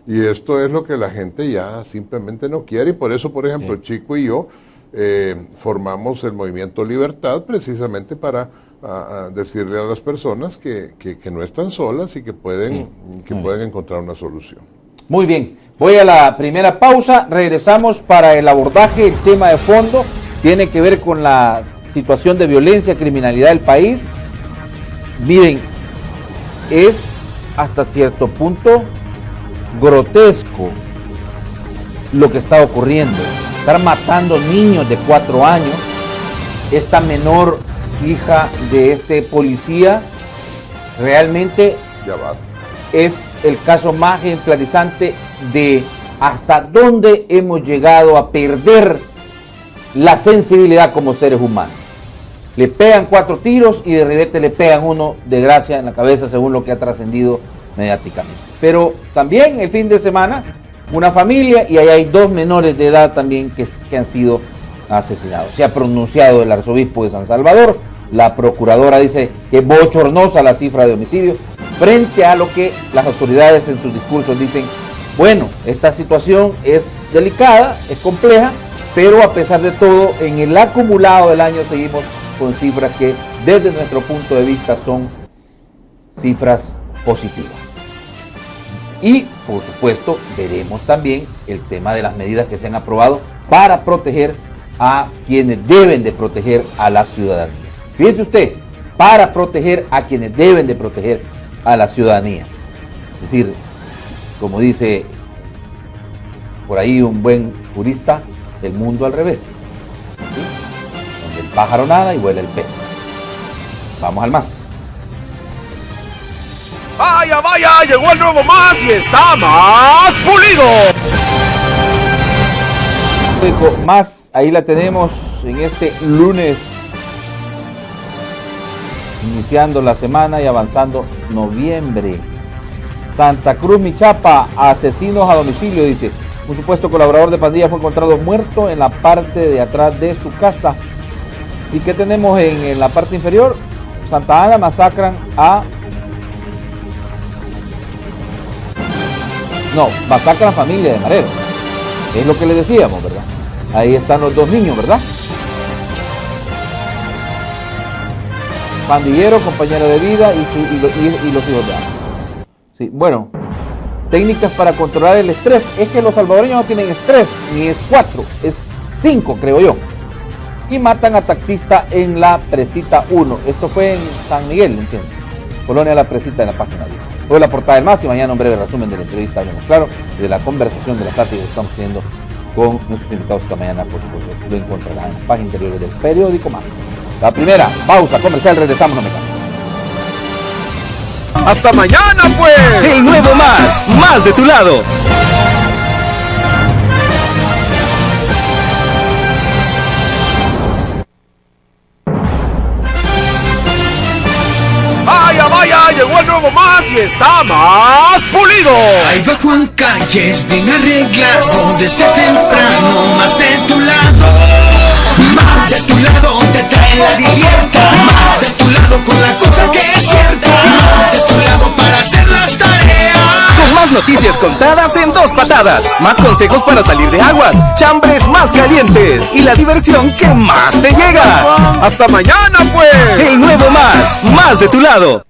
Y esto es lo que la gente ya simplemente no quiere. Y por eso, por ejemplo, sí, Chico y yo formamos el Movimiento Libertad precisamente para decirle a las personas que no están solas y que pueden encontrar una solución. Muy bien, voy a la primera pausa, regresamos para el abordaje. El tema de fondo tiene que ver con la situación de violencia, criminalidad del país. Miren, es hasta cierto punto grotesco lo que está ocurriendo. Estar matando niños de 4 años, esta menor hija de este policía, realmente ya basta. Es el caso más ejemplarizante de hasta dónde hemos llegado a perder la sensibilidad como seres humanos. Le pegan 4 tiros y de repente le pegan uno de gracia en la cabeza, según lo que ha trascendido mediáticamente. Pero también el fin de semana, una familia, y ahí hay 2 menores de edad también que han sido asesinados. Se ha pronunciado el arzobispo de San Salvador, la procuradora dice que es bochornosa la cifra de homicidios, frente a lo que las autoridades en sus discursos dicen, bueno, esta situación es delicada, es compleja, pero a pesar de todo, en el acumulado del año seguimos con cifras que desde nuestro punto de vista son cifras positivas. Y, por supuesto, veremos también el tema de las medidas que se han aprobado para proteger a quienes deben de proteger a la ciudadanía. Fíjese usted, para proteger a quienes deben de proteger a la ciudadanía. Es decir, como dice por ahí un buen jurista, el mundo al revés. ¿Sí? Donde el pájaro nada y vuela el pez. Vamos al más. ¡Vaya, vaya! Llegó el nuevo más y está más pulido. Más, ahí la tenemos en este lunes, iniciando la semana y avanzando noviembre. Santa Cruz, Michapa, asesinos a domicilio, dice. Un supuesto colaborador de pandilla fue encontrado muerto en la parte de atrás de su casa. ¿Y qué tenemos en la parte inferior? Santa Ana, masacran a... No, masacran familia de Marero. Es lo que le decíamos, ¿verdad? Ahí están los 2 niños, ¿verdad? Pandillero, compañero de vida y los hijos de Ana. Sí, bueno, técnicas para controlar el estrés. Es que los salvadoreños no tienen estrés, ni es 4, es 5, creo yo. Y matan a taxista en la Presita 1. Esto fue en San Miguel, ¿entiendes? Colonia La Presita, en la página 10. Hoy la portada del más y mañana un breve resumen de la entrevista, hablemos claro, de la conversación de la tarde que estamos teniendo con nuestros invitados esta mañana. Por supuesto, lo encontrarán en las páginas interiores del periódico Más. La primera pausa comercial, regresamos, no me cambien. ¡Hasta mañana, pues! El nuevo más de tu lado. ¡Vaya, vaya! Llegó el nuevo más y está más pulido. Ahí va Juan Calles, bien arreglado, desde temprano, más de tu lado. Más de tu lado te trae la divierta. Más de tu lado con la cosa que es cierta. Más de tu lado para hacer las tareas. Con más noticias contadas en 2 patadas. Más consejos para salir de aguas. Chambres más calientes. Y la diversión que más te llega. ¡Hasta mañana, pues! El nuevo más de tu lado.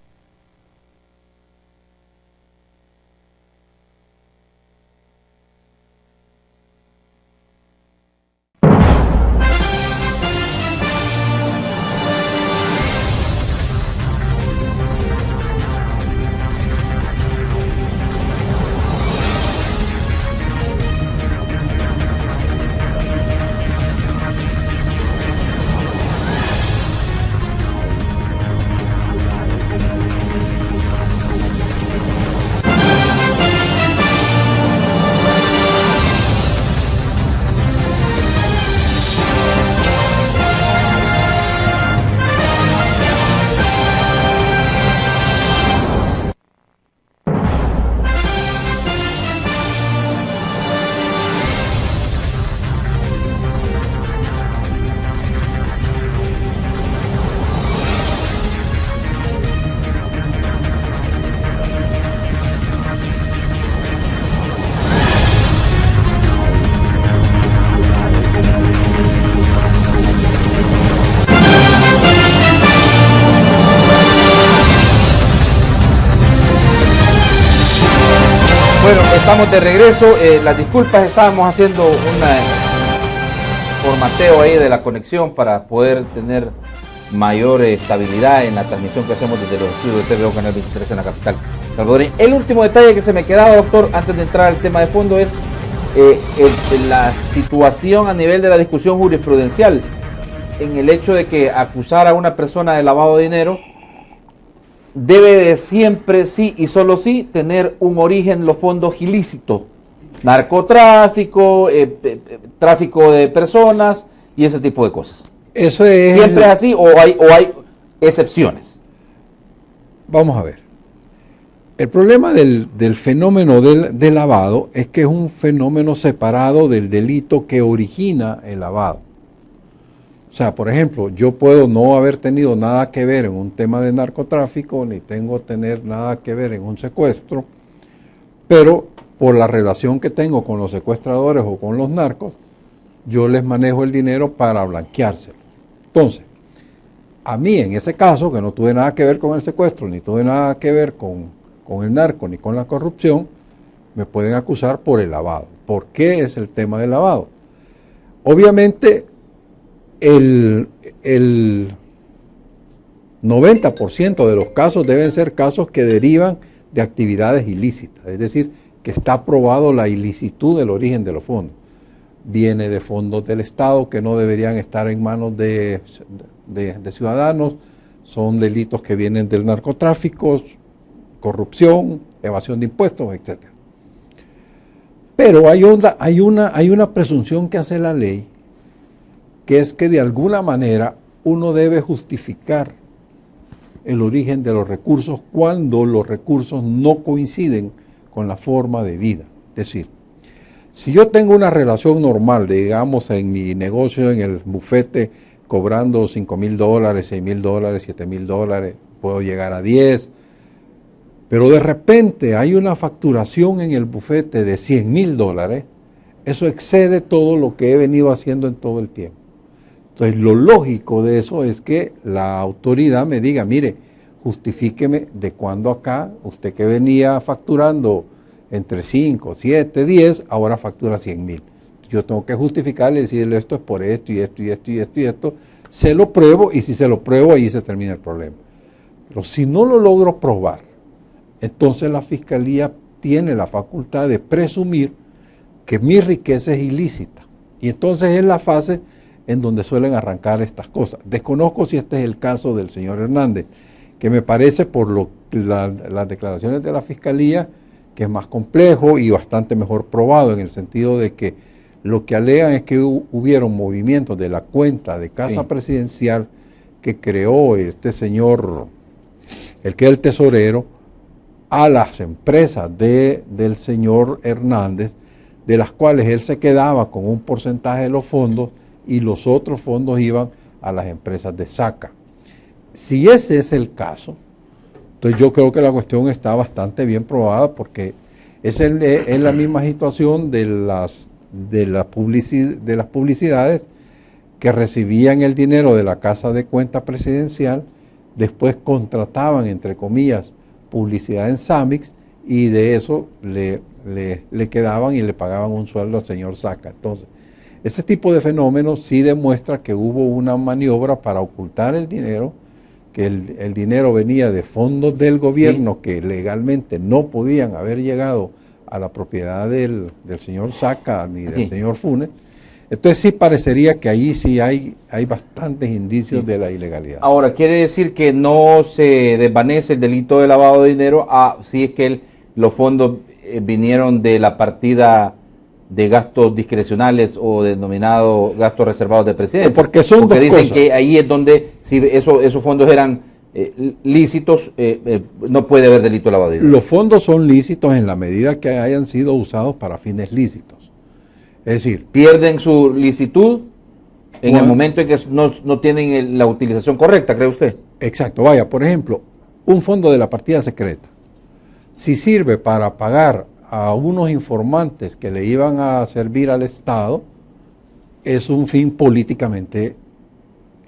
estamos de regreso. Las disculpas, estábamos haciendo un formateo ahí de la conexión para poder tener mayor estabilidad en la transmisión que hacemos desde los estudios de TVO Canal 23 en la capital salvadoreña. El último detalle que se me quedaba, doctor, antes de entrar al tema de fondo, es la situación a nivel de la discusión jurisprudencial, en el hecho de que acusar a una persona de lavado de dinero debe de siempre, sí y solo sí, tener un origen, los fondos ilícitos, narcotráfico, tráfico de personas y ese tipo de cosas. Eso es ¿Siempre es así o hay excepciones? Vamos a ver. El problema del fenómeno del lavado es que es un fenómeno separado del delito que origina el lavado. O sea, por ejemplo, yo puedo no haber tenido nada que ver en un tema de narcotráfico, ni tengo tener nada que ver en un secuestro, pero por la relación que tengo con los secuestradores o con los narcos, yo les manejo el dinero para blanqueárselo. Entonces, a mí en ese caso, que no tuve nada que ver con el secuestro, ni tuve nada que ver con el narco, ni con la corrupción, me pueden acusar por el lavado. ¿Por qué es el tema del lavado? Obviamente, el 90% de los casos deben ser casos que derivan de actividades ilícitas, es decir, que está probado la ilicitud del origen de los fondos. Viene de fondos del Estado que no deberían estar en manos de ciudadanos, son delitos que vienen del narcotráfico, corrupción, evasión de impuestos, etc. Pero hay una presunción que hace la ley, que es que de alguna manera uno debe justificar el origen de los recursos cuando los recursos no coinciden con la forma de vida. Es decir, si yo tengo una relación normal, digamos en mi negocio, en el bufete, cobrando $5,000, $6,000, $7,000, puedo llegar a 10, pero de repente hay una facturación en el bufete de $100,000, eso excede todo lo que he venido haciendo en todo el tiempo. Entonces, lo lógico de eso es que la autoridad me diga, mire, justifíqueme de cuándo acá, usted que venía facturando entre 5, 7, 10, ahora factura 100,000. Yo tengo que justificarle, decirle esto es por esto y esto y esto y esto y esto. Se lo pruebo y si se lo pruebo, ahí se termina el problema. Pero si no lo logro probar, entonces la Fiscalía tiene la facultad de presumir que mi riqueza es ilícita. Y entonces es la fase en donde suelen arrancar estas cosas. Desconozco si este es el caso del señor Hernández, que me parece por las declaraciones de la Fiscalía que es más complejo y bastante mejor probado, en el sentido de que lo que alegan es que hubieron movimientos de la cuenta de Casa Presidencial que creó este señor, el que es el tesorero, a las empresas del señor Hernández, de las cuales él se quedaba con un porcentaje de los fondos y los otros fondos iban a las empresas de Saca. Si ese es el caso, entonces yo creo que la cuestión está bastante bien probada, porque es la misma situación de las publicidades que recibían el dinero de la Casa de Cuenta Presidencial, después contrataban, entre comillas, publicidad en Samix, y de eso le quedaban y le pagaban un sueldo al señor Saca. Entonces, ese tipo de fenómenos sí demuestra que hubo una maniobra para ocultar el dinero, que el dinero venía de fondos del gobierno que legalmente no podían haber llegado a la propiedad del señor Saca ni del señor Funes. Entonces sí parecería que ahí sí hay bastantes indicios de la ilegalidad. Ahora, quiere decir que no se desvanece el delito de lavado de dinero si es que los fondos vinieron de la partida de gastos discrecionales o denominado gastos reservados de presidencia. Porque dicen cosas. Que ahí es donde, si esos fondos eran lícitos, no puede haber delito de lavado de dinero. Los fondos son lícitos en la medida que hayan sido usados para fines lícitos. Es decir, pierden su licitud en el momento en que no tienen la utilización correcta, ¿cree usted? Exacto. Vaya, por ejemplo, un fondo de la partida secreta, si sirve para pagar a unos informantes que le iban a servir al Estado, es un fin políticamente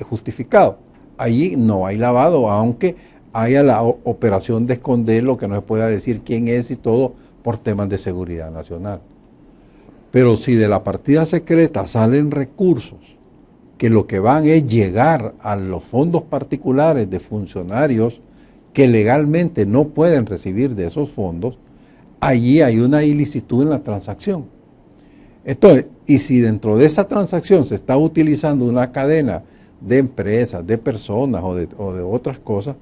justificado. Allí no hay lavado, aunque haya la operación de esconder lo que no se pueda decir quién es y todo, por temas de seguridad nacional. Pero si de la partida secreta salen recursos que lo que van es llegar a los fondos particulares de funcionarios que legalmente no pueden recibir de esos fondos, allí hay una ilicitud en la transacción. Entonces, y si dentro de esa transacción se está utilizando una cadena de empresas, de personas o de otras cosas,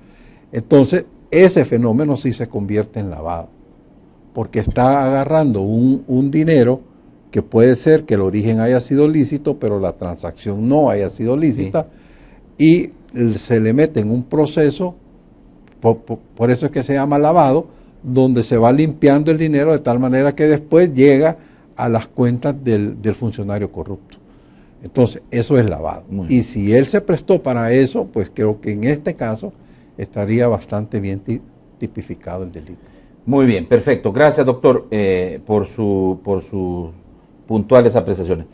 entonces ese fenómeno sí se convierte en lavado, porque está agarrando un dinero que puede ser que el origen haya sido lícito, pero la transacción no haya sido lícita, sí, y se le mete en un proceso, por eso es que se llama lavado, donde se va limpiando el dinero de tal manera que después llega a las cuentas del funcionario corrupto. Entonces, eso es lavado. Y si él se prestó para eso, pues creo que en este caso estaría bastante bien tipificado el delito. Muy bien, perfecto. Gracias, doctor, por sus puntuales apreciaciones.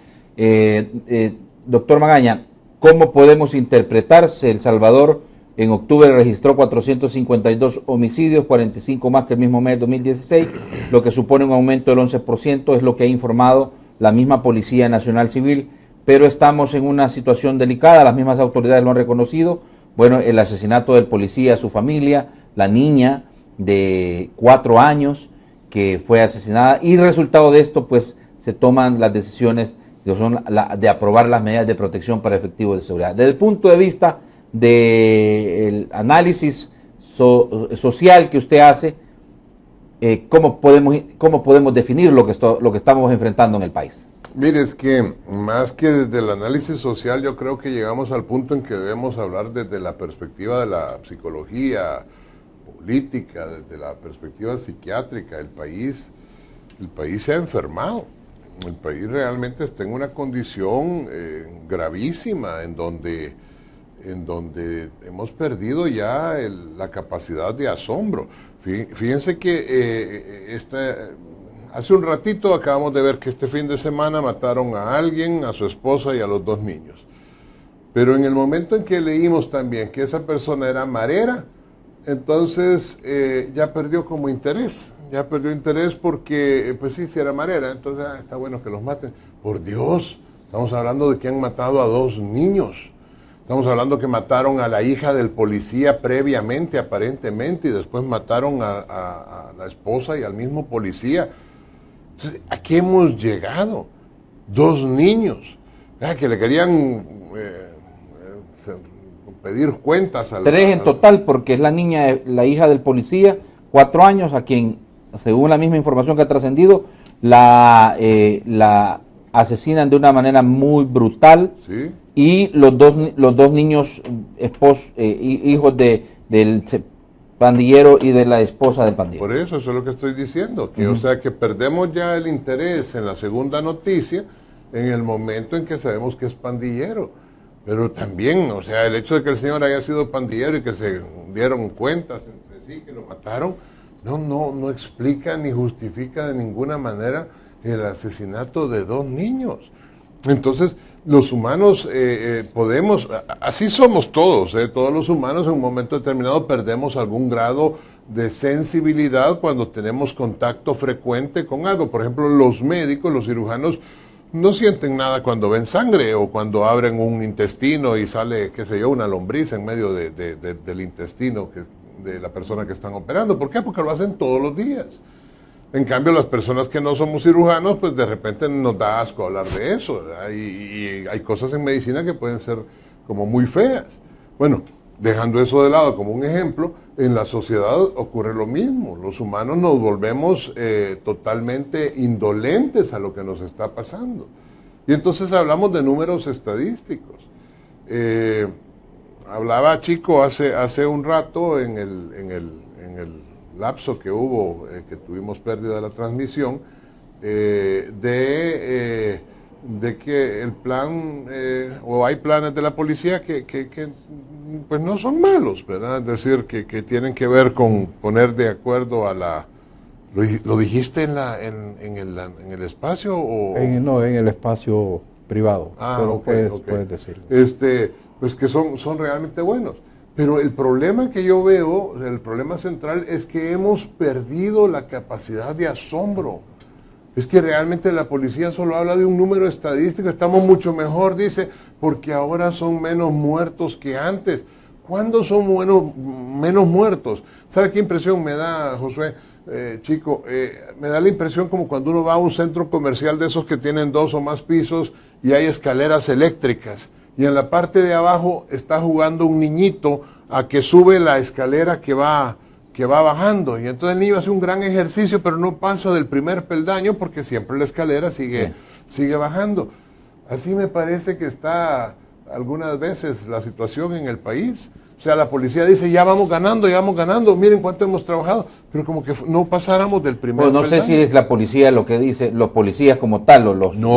Doctor Magaña, ¿cómo podemos interpretarse El Salvador? En octubre registró 452 homicidios, 45 más que el mismo mes de 2016, lo que supone un aumento del 11%, es lo que ha informado la misma Policía Nacional Civil, pero estamos en una situación delicada, las mismas autoridades lo han reconocido. Bueno, el asesinato del policía, su familia, la niña de 4 años que fue asesinada, y resultado de esto, pues, se toman las decisiones de aprobar las medidas de protección para efectivos de seguridad. Desde el punto de vista del análisis social que usted hace, ¿cómo podemos definir lo que estamos enfrentando en el país? Mire, es que más que desde el análisis social, yo creo que llegamos al punto en que debemos hablar desde la perspectiva de la psicología política, desde la perspectiva psiquiátrica. El país se ha enfermado. El país realmente está en una condición gravísima en donde hemos perdido ya la capacidad de asombro. Fíjense que hace un ratito acabamos de ver que este fin de semana mataron a alguien, a su esposa y a los 2 niños. Pero en el momento en que leímos también que esa persona era marera, entonces ya perdió como interés. Ya perdió interés porque, pues sí, si era marera, entonces está bueno que los maten. Por Dios, estamos hablando de que han matado a 2 niños. Estamos hablando que mataron a la hija del policía previamente, aparentemente, y después mataron a la esposa y al mismo policía. Entonces, ¿a qué hemos llegado? 2 niños, que le querían pedir cuentas a 3 en total, porque es la hija del policía, 4 años, a quien, según la misma información que ha trascendido, la asesinan de una manera muy brutal. ¿Sí? Y los dos niños hijos del pandillero y de la esposa del pandillero. Por eso es lo que estoy diciendo, que o sea que perdemos ya el interés en la segunda noticia en el momento en que sabemos que es pandillero. Pero también, o sea, el hecho de que el señor haya sido pandillero y que se dieron cuentas entre sí, que lo mataron, no explica ni justifica de ninguna manera el asesinato de 2 niños. Entonces, los humanos podemos, así somos todos, todos los humanos en un momento determinado perdemos algún grado de sensibilidad cuando tenemos contacto frecuente con algo. Por ejemplo, los médicos, los cirujanos, no sienten nada cuando ven sangre o cuando abren un intestino y sale, qué sé yo, una lombriz en medio del intestino de la persona que están operando. ¿Por qué? Porque lo hacen todos los días. En cambio, las personas que no somos cirujanos, pues de repente nos da asco hablar de eso, ¿verdad? Y hay cosas en medicina que pueden ser como muy feas. Bueno, dejando eso de lado como un ejemplo, en la sociedad ocurre lo mismo. Los humanos nos volvemos totalmente indolentes a lo que nos está pasando. Y entonces hablamos de números estadísticos. Hablaba Chico hace un rato en el lapso que hubo, que tuvimos pérdida de la transmisión, de que el plan, o hay planes de la policía que pues no son malos, ¿verdad? Es decir, que tienen que ver con poner de acuerdo a la... ¿Lo dijiste en el espacio? O... No, en el espacio privado, pero okay. puedes decirlo. Pues que son realmente buenos. Pero el problema que yo veo, el problema central, es que hemos perdido la capacidad de asombro. Es que realmente la policía solo habla de un número estadístico, estamos mucho mejor, dice, porque ahora son menos muertos que antes. ¿Cuándo son menos muertos? ¿Sabe qué impresión me da, Josué? Chico, me da la impresión como cuando uno va a un centro comercial de esos que tienen 2 o más pisos y hay escaleras eléctricas. Y en la parte de abajo está jugando un niñito a que sube la escalera que va bajando. Y entonces el niño hace un gran ejercicio, pero no pasa del primer peldaño porque siempre la escalera sigue bajando. Así me parece que está algunas veces la situación en el país. O sea, la policía dice, ya vamos ganando, miren cuánto hemos trabajado, pero como que no pasáramos del primer peldaño. No sé si es la policía lo que dice, los policías como tal, o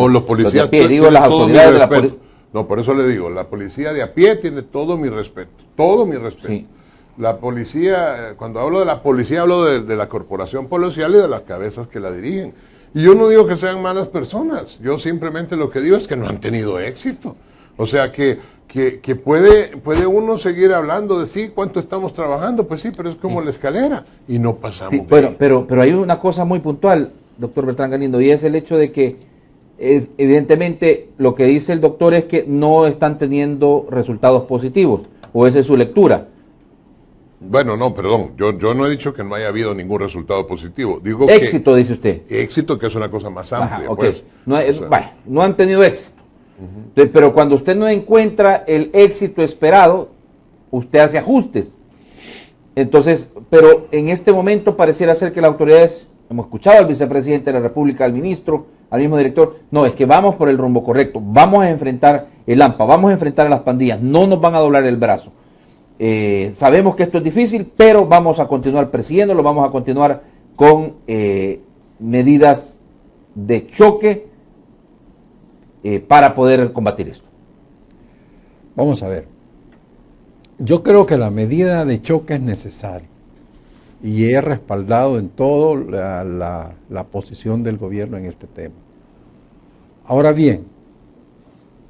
los policías de a pie, digo las autoridades de la policía. No, por eso le digo, la policía de a pie tiene todo mi respeto, todo mi respeto. Sí. La policía, cuando hablo de la policía, hablo de la corporación policial y de las cabezas que la dirigen. Y yo no digo que sean malas personas, yo simplemente lo que digo es que no han tenido éxito. O sea, que puede uno seguir hablando de sí, cuánto estamos trabajando, pues sí, pero es como la escalera y no pasamos. Sí, bueno, pero hay una cosa muy puntual, doctor Beltrán Galindo, y es el hecho de que evidentemente lo que dice el doctor es que no están teniendo resultados positivos, o esa es su lectura. Bueno, no, perdón, yo no he dicho que no haya habido ningún resultado positivo. Digo éxito, dice usted. Éxito, que es una cosa más amplia. Ajá, okay. Pues. No han tenido éxito. Entonces, pero cuando usted no encuentra el éxito esperado, usted hace ajustes. Entonces, pero en este momento pareciera ser que las autoridades, hemos escuchado al vicepresidente de la República, al ministro, al mismo director, no, es que vamos por el rumbo correcto, vamos a enfrentar el AMPA, vamos a enfrentar a las pandillas, no nos van a doblar el brazo. Sabemos que esto es difícil, pero vamos a continuar persiguiéndolo, vamos a continuar con medidas de choque para poder combatir esto. Vamos a ver. Yo creo que la medida de choque es necesaria y he respaldado en todo la posición del gobierno en este tema. Ahora bien,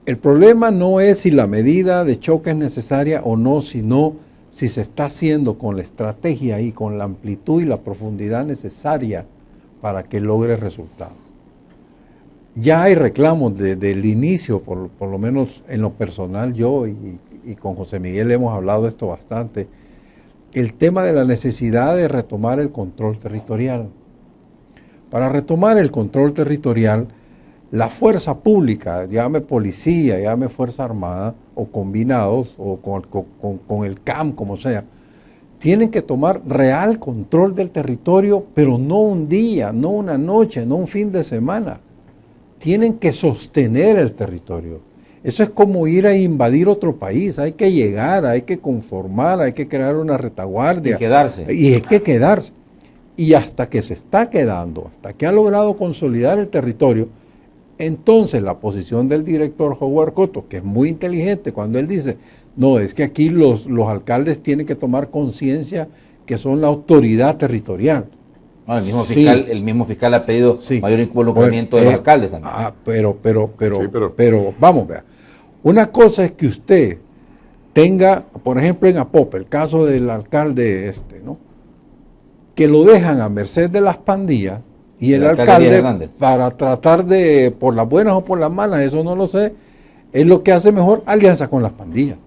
el problema no es si la medida de choque es necesaria o no, sino si se está haciendo con la estrategia y con la amplitud y la profundidad necesaria para que logre resultados. Ya hay reclamos desde el inicio, por lo menos en lo personal yo y con José Miguel hemos hablado de esto bastante, el tema de la necesidad de retomar el control territorial. Para retomar el control territorial, la fuerza pública, llame policía, llame fuerza armada, o combinados, o con el CAM, como sea, tienen que tomar real control del territorio, pero no un día, no una noche, no un fin de semana. Tienen que sostener el territorio. Eso es como ir a invadir otro país. Hay que llegar, hay que conformar, hay que crear una retaguardia. Y quedarse. Y hay que quedarse. Y hasta que se está quedando, hasta que ha logrado consolidar el territorio, entonces la posición del director Howard Cotto, que es muy inteligente cuando él dice, no, es que aquí los alcaldes tienen que tomar conciencia que son la autoridad territorial. No, el mismo fiscal ha pedido mayor involucramiento de los alcaldes también. Pero vamos, vea. Una cosa es que usted tenga, por ejemplo en Apope, el caso del alcalde ¿no? Que lo dejan a merced de las pandillas y el alcalde para tratar de, por las buenas o por las malas, eso no lo sé, es lo que hace mejor alianza con las pandillas.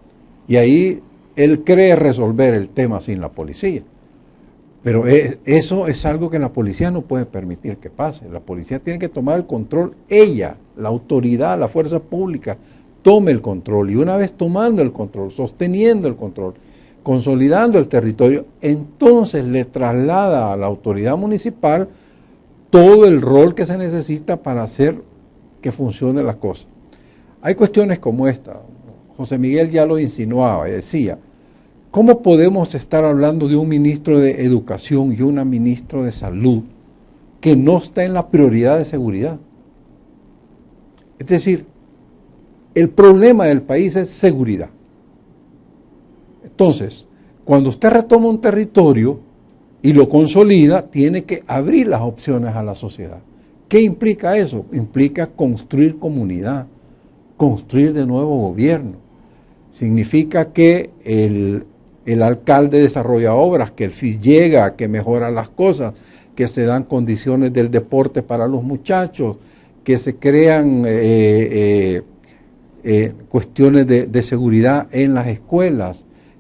Y ahí él cree resolver el tema sin la policía. Pero eso es algo que la policía no puede permitir que pase. La policía tiene que tomar el control. Ella, la autoridad, la fuerza pública, tome el control. Y una vez tomando el control, sosteniendo el control, consolidando el territorio, entonces le traslada a la autoridad municipal todo el rol que se necesita para hacer que funcione la cosa. Hay cuestiones como esta. José Miguel ya lo insinuaba y decía, ¿cómo podemos estar hablando de un ministro de Educación y una ministra de Salud que no está en la prioridad de seguridad? Es decir, el problema del país es seguridad. Entonces, cuando usted retoma un territorio y lo consolida, tiene que abrir las opciones a la sociedad. ¿Qué implica eso? Implica construir comunidad, construir de nuevo gobierno. Significa que el alcalde desarrolla obras, que el FIS llega, que mejora las cosas, que se dan condiciones del deporte para los muchachos, que se crean cuestiones de seguridad en las escuelas,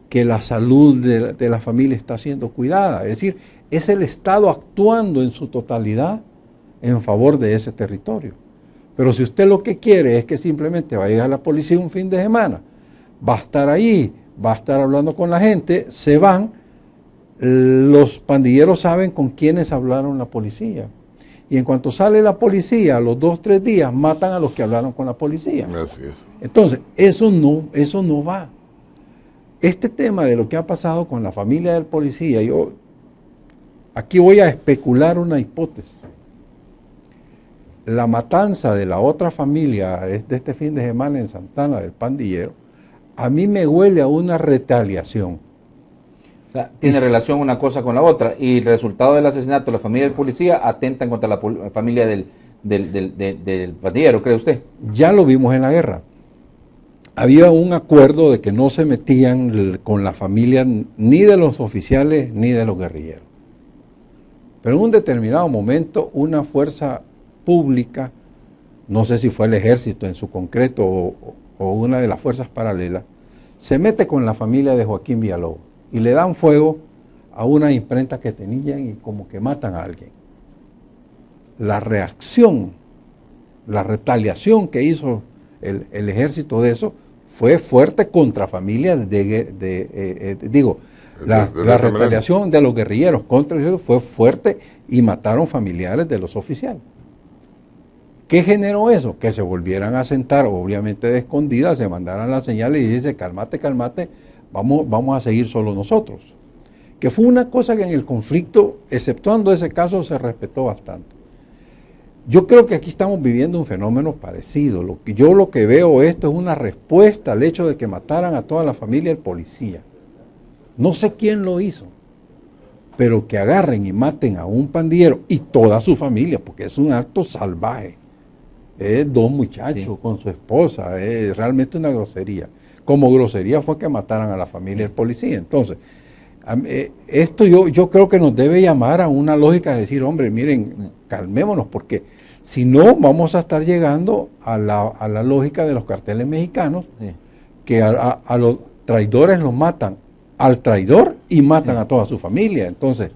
que la salud de la familia está siendo cuidada. Es decir, es el Estado actuando en su totalidad en favor de ese territorio. Pero si usted lo que quiere es que simplemente va a llegar la policía un fin de semana, va a estar ahí, va a estar hablando con la gente, se van, los pandilleros saben con quiénes hablaron la policía. Y en cuanto sale la policía, a los 2 o 3 días, matan a los que hablaron con la policía. Así es. Entonces, eso no va. Este tema de lo que ha pasado con la familia del policía, yo aquí voy a especular una hipótesis. La matanza de la otra familia de este fin de semana en Santana, del pandillero, a mí me huele a una retaliación. O sea, tiene relación una cosa con la otra, y el resultado del asesinato de la familia del policía atentan contra la familia del pandillero, ¿cree usted? Ya lo vimos en la guerra. Había un acuerdo de que no se metían con la familia ni de los oficiales ni de los guerrilleros. Pero en un determinado momento, una fuerza pública, no sé si fue el ejército en su concreto o una de las fuerzas paralelas, se mete con la familia de Joaquín Villalobos y le dan fuego a una imprenta que tenían y como que matan a alguien. La reacción, la retaliación que hizo el ejército de eso fue fuerte contra familias la retaliación de los guerrilleros contra ellos fue fuerte y mataron familiares de los oficiales. ¿Qué generó eso? Que se volvieran a sentar, obviamente de escondidas, se mandaran las señales y dice, cálmate, vamos a seguir solo nosotros. Que fue una cosa que en el conflicto, exceptuando ese caso, se respetó bastante. Yo creo que aquí estamos viviendo un fenómeno parecido. Lo que veo esto es una respuesta al hecho de que mataran a toda la familia el policía. No sé quién lo hizo, pero que agarren y maten a un pandillero y toda su familia, porque es un acto salvaje. Es 2 muchachos con su esposa, es realmente una grosería. Como grosería fue que mataran a la familia del policía. Entonces, esto yo creo que nos debe llamar a una lógica de decir, hombre, miren, calmémonos, porque si no vamos a estar llegando a la lógica de los carteles mexicanos, que a los traidores los matan al traidor y matan a toda su familia. Entonces,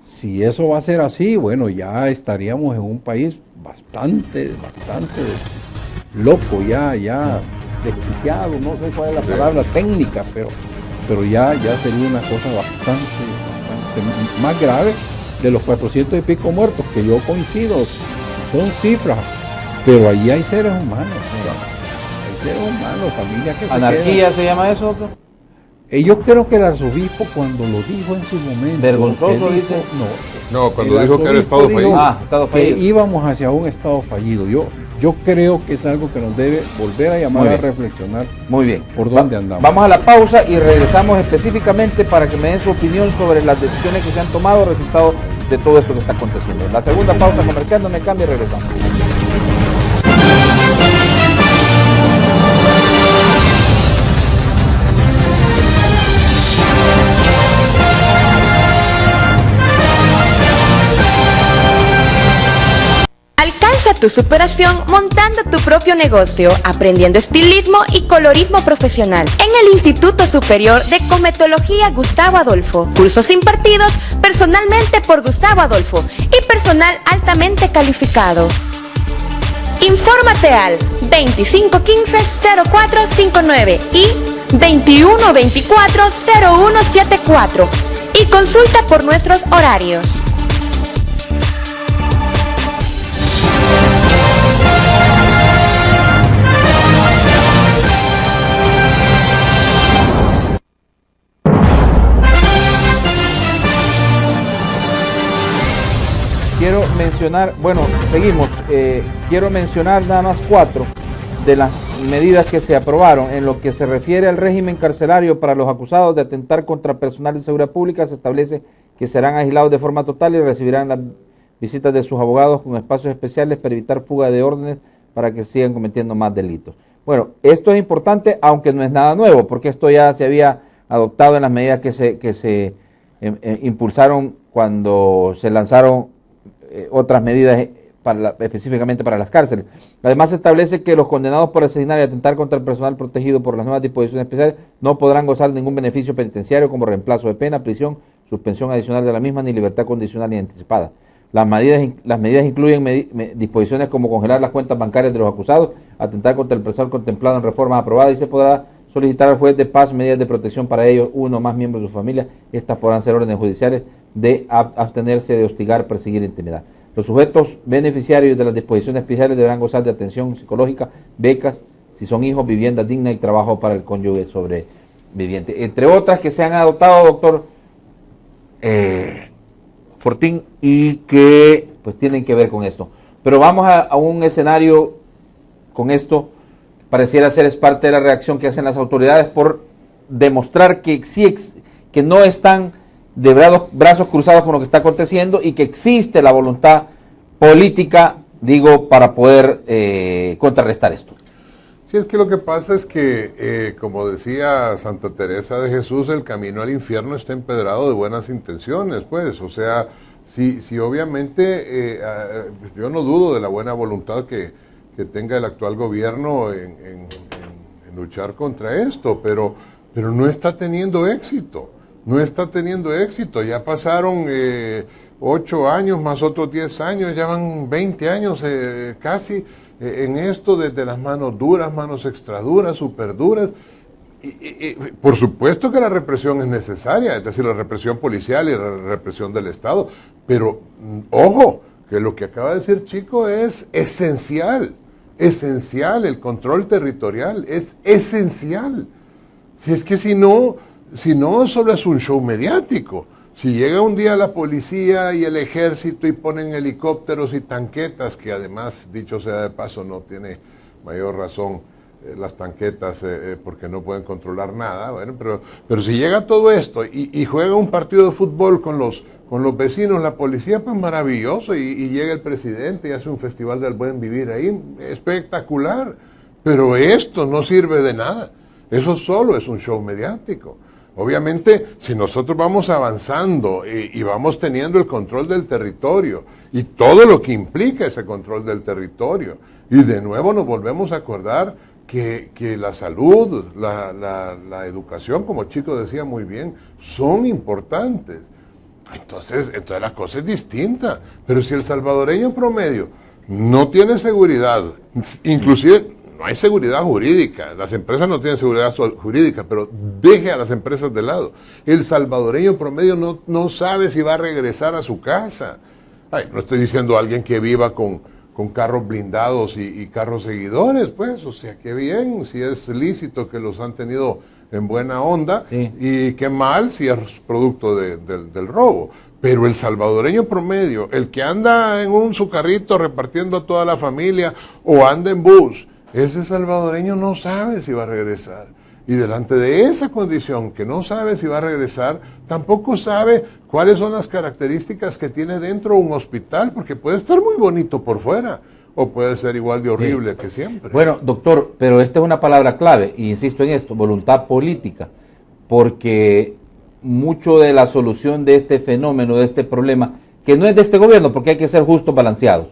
si eso va a ser así, bueno, ya estaríamos en un país bastante loco, ya desquiciado, no sé cuál es la palabra técnica, pero ya sería una cosa bastante más grave de los 400 y pico muertos, que yo coincido, son cifras, pero allí hay seres humanos, hay seres humanos, familias que ¿Anarquía se llama eso, doctor? Yo creo que el arzobispo cuando lo dijo en su momento... ¿Vergonzoso dice? No, cuando dijo que era estado fallido. Estado fallido. Que íbamos hacia un estado fallido. Yo creo que es algo que nos debe volver a llamar a reflexionar. Muy bien. ¿Por dónde andamos? Vamos a la pausa y regresamos específicamente para que me den su opinión sobre las decisiones que se han tomado, resultado de todo esto que está aconteciendo. La segunda pausa comercial, no me cambie, regresamos. Alcanza tu superación montando tu propio negocio, aprendiendo estilismo y colorismo profesional en el Instituto Superior de Cosmetología Gustavo Adolfo. Cursos impartidos personalmente por Gustavo Adolfo y personal altamente calificado. Infórmate al 2515-0459 y 2124-0174 y consulta por nuestros horarios. Quiero mencionar, seguimos, quiero mencionar nada más 4 de las medidas que se aprobaron. En lo que se refiere al régimen carcelario para los acusados de atentar contra personal de seguridad pública, se establece que serán aislados de forma total y recibirán las visitas de sus abogados con espacios especiales para evitar fuga de órdenes para que sigan cometiendo más delitos. Bueno, esto es importante, aunque no es nada nuevo, porque esto ya se había adoptado en las medidas que se impulsaron cuando se lanzaron otras medidas específicamente para las cárceles. Además, se establece que los condenados por asesinar y atentar contra el personal protegido por las nuevas disposiciones especiales no podrán gozar ningún beneficio penitenciario como reemplazo de pena, prisión, suspensión adicional de la misma, ni libertad condicional ni anticipada. Las medidas incluyen disposiciones como congelar las cuentas bancarias de los acusados, atentar contra el personal contemplado en reformas aprobadas, y se podrá solicitar al juez de paz medidas de protección para ellos, uno o más miembros de su familia. Estas podrán ser órdenes judiciales de abstenerse de hostigar, perseguir e intimidar. Los sujetos beneficiarios de las disposiciones especiales deberán gozar de atención psicológica, becas, si son hijos, vivienda digna y trabajo para el cónyuge sobreviviente. Entre otras que se han adoptado, doctor Fortín, y que pues tienen que ver con esto. Pero vamos a un escenario con esto, pareciera ser es parte de la reacción que hacen las autoridades por demostrar que que no están de brazos cruzados con lo que está aconteciendo y que existe la voluntad política, para poder contrarrestar esto. Sí, es que lo que pasa es que, como decía Santa Teresa de Jesús, el camino al infierno está empedrado de buenas intenciones, pues, o sea, si obviamente, yo no dudo de la buena voluntad que tenga el actual gobierno en luchar contra esto, pero no está teniendo éxito. No está teniendo éxito, ya pasaron 8 años más otros 10 años, ya van 20 años casi en esto, desde las manos duras, manos extraduras, superduras. Y por supuesto que la represión es necesaria, es decir, la represión policial y la represión del Estado, pero ojo, que lo que acaba de decir Chico es esencial, el control territorial es esencial. Si es que si no, solo es un show mediático. Si llega un día la policía y el ejército y ponen helicópteros y tanquetas, que además, dicho sea de paso, no tiene mayor razón las tanquetas porque no pueden controlar nada, bueno, pero si llega todo esto y juega un partido de fútbol con los vecinos, la policía, pues maravilloso, y llega el presidente y hace un festival del buen vivir ahí, espectacular, pero esto no sirve de nada, eso solo es un show mediático. Obviamente, si nosotros vamos avanzando y vamos teniendo el control del territorio y todo lo que implica ese control del territorio, y de nuevo nos volvemos a acordar que la salud, la educación, como Chico decía muy bien, son importantes. Entonces la cosa es distinta. Pero si el salvadoreño promedio no tiene seguridad, inclusive no hay seguridad jurídica, las empresas no tienen seguridad jurídica, pero deje a las empresas de lado. El salvadoreño promedio no sabe si va a regresar a su casa. No estoy diciendo a alguien que viva con carros blindados y carros seguidores, pues, o sea, qué bien, si es lícito que los han tenido en buena onda, sí. Y qué mal si es producto del robo. Pero el salvadoreño promedio, el que anda en su carrito repartiendo a toda la familia o anda en bus, ese salvadoreño no sabe si va a regresar. Y delante de esa condición, que no sabe si va a regresar, tampoco sabe cuáles son las características que tiene dentro un hospital, porque puede estar muy bonito por fuera, o puede ser igual de horrible que siempre. Bueno, doctor, pero esta es una palabra clave, y insisto en esto, voluntad política, porque mucho de la solución de este fenómeno, de este problema, que no es de este gobierno, porque hay que ser justos, balanceados,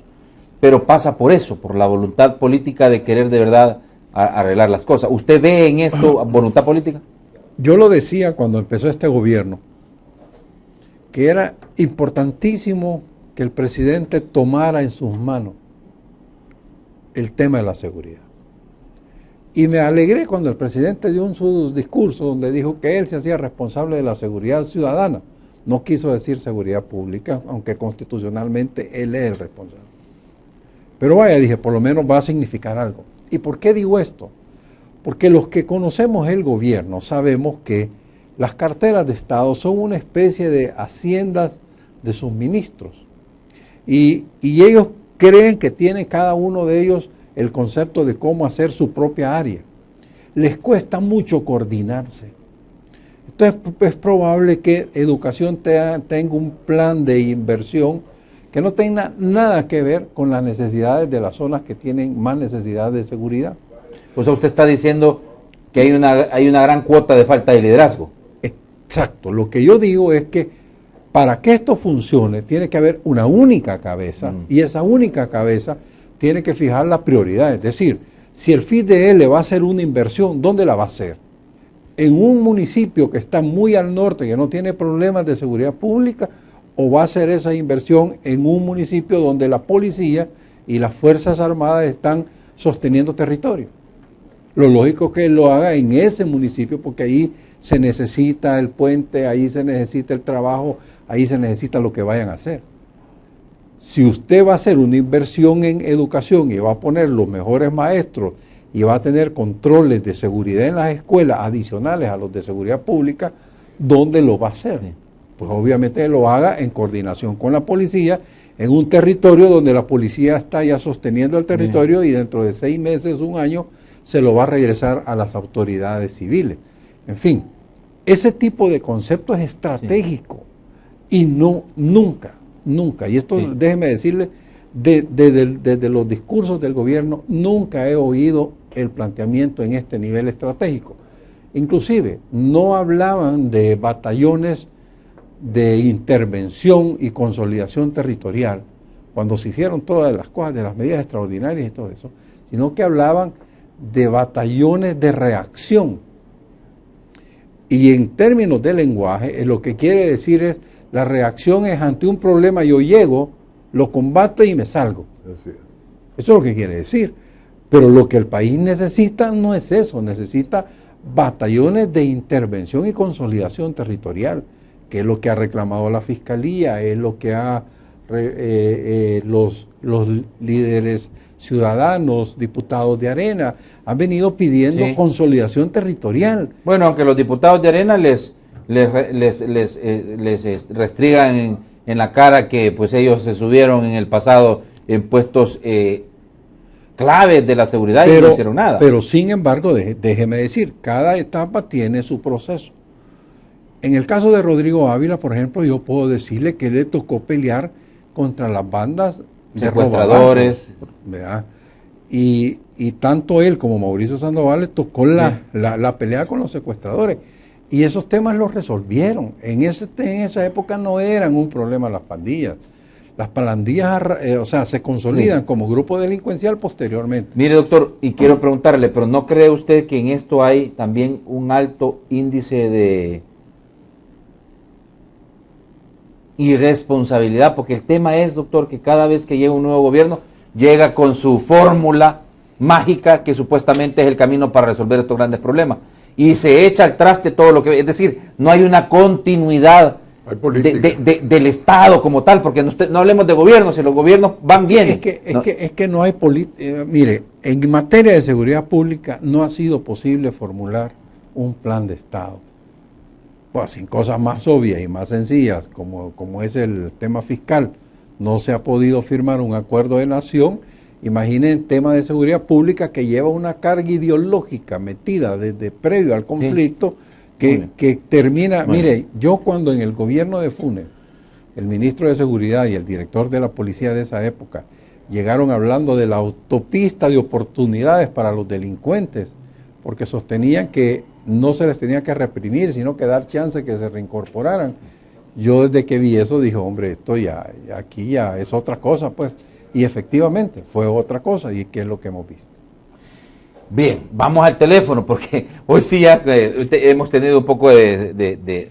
pero pasa por eso, por la voluntad política de querer de verdad arreglar las cosas. ¿Usted ve en esto voluntad política? Yo lo decía cuando empezó este gobierno, que era importantísimo que el presidente tomara en sus manos el tema de la seguridad. Y me alegré cuando el presidente dio su discurso donde dijo que él se hacía responsable de la seguridad ciudadana. No quiso decir seguridad pública, aunque constitucionalmente él es el responsable. Pero vaya, dije, por lo menos va a significar algo. ¿Y por qué digo esto? Porque los que conocemos el gobierno sabemos que las carteras de Estado son una especie de haciendas de sus ministros. Y ellos creen que tiene cada uno de ellos el concepto de cómo hacer su propia área. Les cuesta mucho coordinarse. Entonces es probable que educación tenga un plan de inversión que no tenga nada que ver con las necesidades de las zonas que tienen más necesidad de seguridad. O sea, usted está diciendo que hay una gran cuota de falta de liderazgo. Exacto. Lo que yo digo es que para que esto funcione tiene que haber una única cabeza y esa única cabeza tiene que fijar la prioridad. Es decir, si el FIDE le va a hacer una inversión, ¿dónde la va a hacer? ¿En un municipio que está muy al norte, que no tiene problemas de seguridad pública, o va a hacer esa inversión en un municipio donde la policía y las Fuerzas Armadas están sosteniendo territorio? Lo lógico es que lo haga en ese municipio, porque ahí se necesita el puente, ahí se necesita el trabajo, ahí se necesita lo que vayan a hacer. Si usted va a hacer una inversión en educación y va a poner los mejores maestros y va a tener controles de seguridad en las escuelas adicionales a los de seguridad pública, ¿dónde lo va a hacer? Pues obviamente lo haga en coordinación con la policía, en un territorio donde la policía está ya sosteniendo el territorio y dentro de 6 meses, 1 año, se lo va a regresar a las autoridades civiles. En fin, ese tipo de concepto es estratégico y nunca, y esto déjeme decirle, desde los discursos del gobierno, nunca he oído el planteamiento en este nivel estratégico. Inclusive, no hablaban de batallones de intervención y consolidación territorial, cuando se hicieron todas las cosas, de las medidas extraordinarias y todo eso, sino que hablaban de batallones de reacción. Y en términos de lenguaje, lo que quiere decir es, la reacción es ante un problema, yo llego, lo combato y me salgo. Así es. Eso es lo que quiere decir. Pero lo que el país necesita no es eso, necesita batallones de intervención y consolidación territorial, que es lo que ha reclamado la Fiscalía, es lo que ha los líderes ciudadanos, diputados de Arena, han venido pidiendo consolidación territorial. Bueno, aunque los diputados de Arena les restrigan en la cara que pues ellos se subieron en el pasado en puestos claves de la seguridad y no hicieron nada. Pero sin embargo, déjeme decir, cada etapa tiene su proceso. En el caso de Rodrigo Ávila, por ejemplo, yo puedo decirle que le tocó pelear contra las bandas de secuestradores, ¿verdad? Y tanto él como Mauricio Sandoval le tocó la pelea con los secuestradores. Y esos temas los resolvieron. En esa época no eran un problema las pandillas. Las pandillas, se consolidan como grupo delincuencial posteriormente. Mire, doctor, y quiero preguntarle, ¿pero no cree usted que en esto hay también un alto índice de irresponsabilidad? Porque el tema es, doctor, que cada vez que llega un nuevo gobierno, llega con su fórmula mágica que supuestamente es el camino para resolver estos grandes problemas. Y se echa al traste todo lo que... Es decir, no hay una continuidad del Estado como tal, porque no hablemos de gobierno, si los gobiernos van bien. Es que no hay política. Mire, en materia de seguridad pública no ha sido posible formular un plan de Estado. Pues sin cosas más obvias y más sencillas, como es el tema fiscal, no se ha podido firmar un acuerdo de nación. Imaginen el tema de seguridad pública que lleva una carga ideológica metida desde previo al conflicto, que termina... Mire, yo cuando en el gobierno de Funes, el ministro de Seguridad y el director de la policía de esa época llegaron hablando de la autopista de oportunidades para los delincuentes, porque sostenían que no se les tenía que reprimir, sino que dar chance que se reincorporaran. Yo desde que vi eso dije, hombre, esto aquí ya es otra cosa, pues. Y efectivamente fue otra cosa, y ¿qué es lo que hemos visto? Bien, vamos al teléfono, porque hoy sí ya hemos tenido un poco de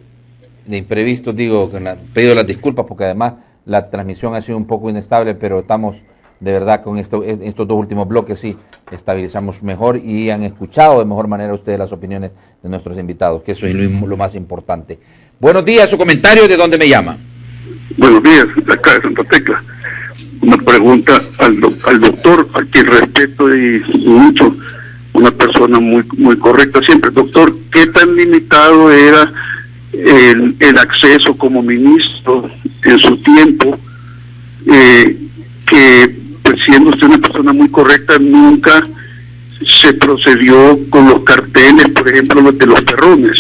imprevistos, digo, pedido las disculpas, porque además la transmisión ha sido un poco inestable, pero estamos de verdad con estos 2 últimos bloques sí estabilizamos mejor y han escuchado de mejor manera ustedes las opiniones de nuestros invitados, que eso es lo más importante. Buenos días, su comentario, ¿de dónde me llama? Buenos días, de acá de Santa Tecla. Una pregunta al doctor, a quien respeto y mucho, una persona muy correcta siempre. Doctor, ¿qué tan limitado era el acceso como ministro en su tiempo, que pues, siendo usted una persona muy correcta, nunca se procedió con los carteles, por ejemplo, los de los perrones?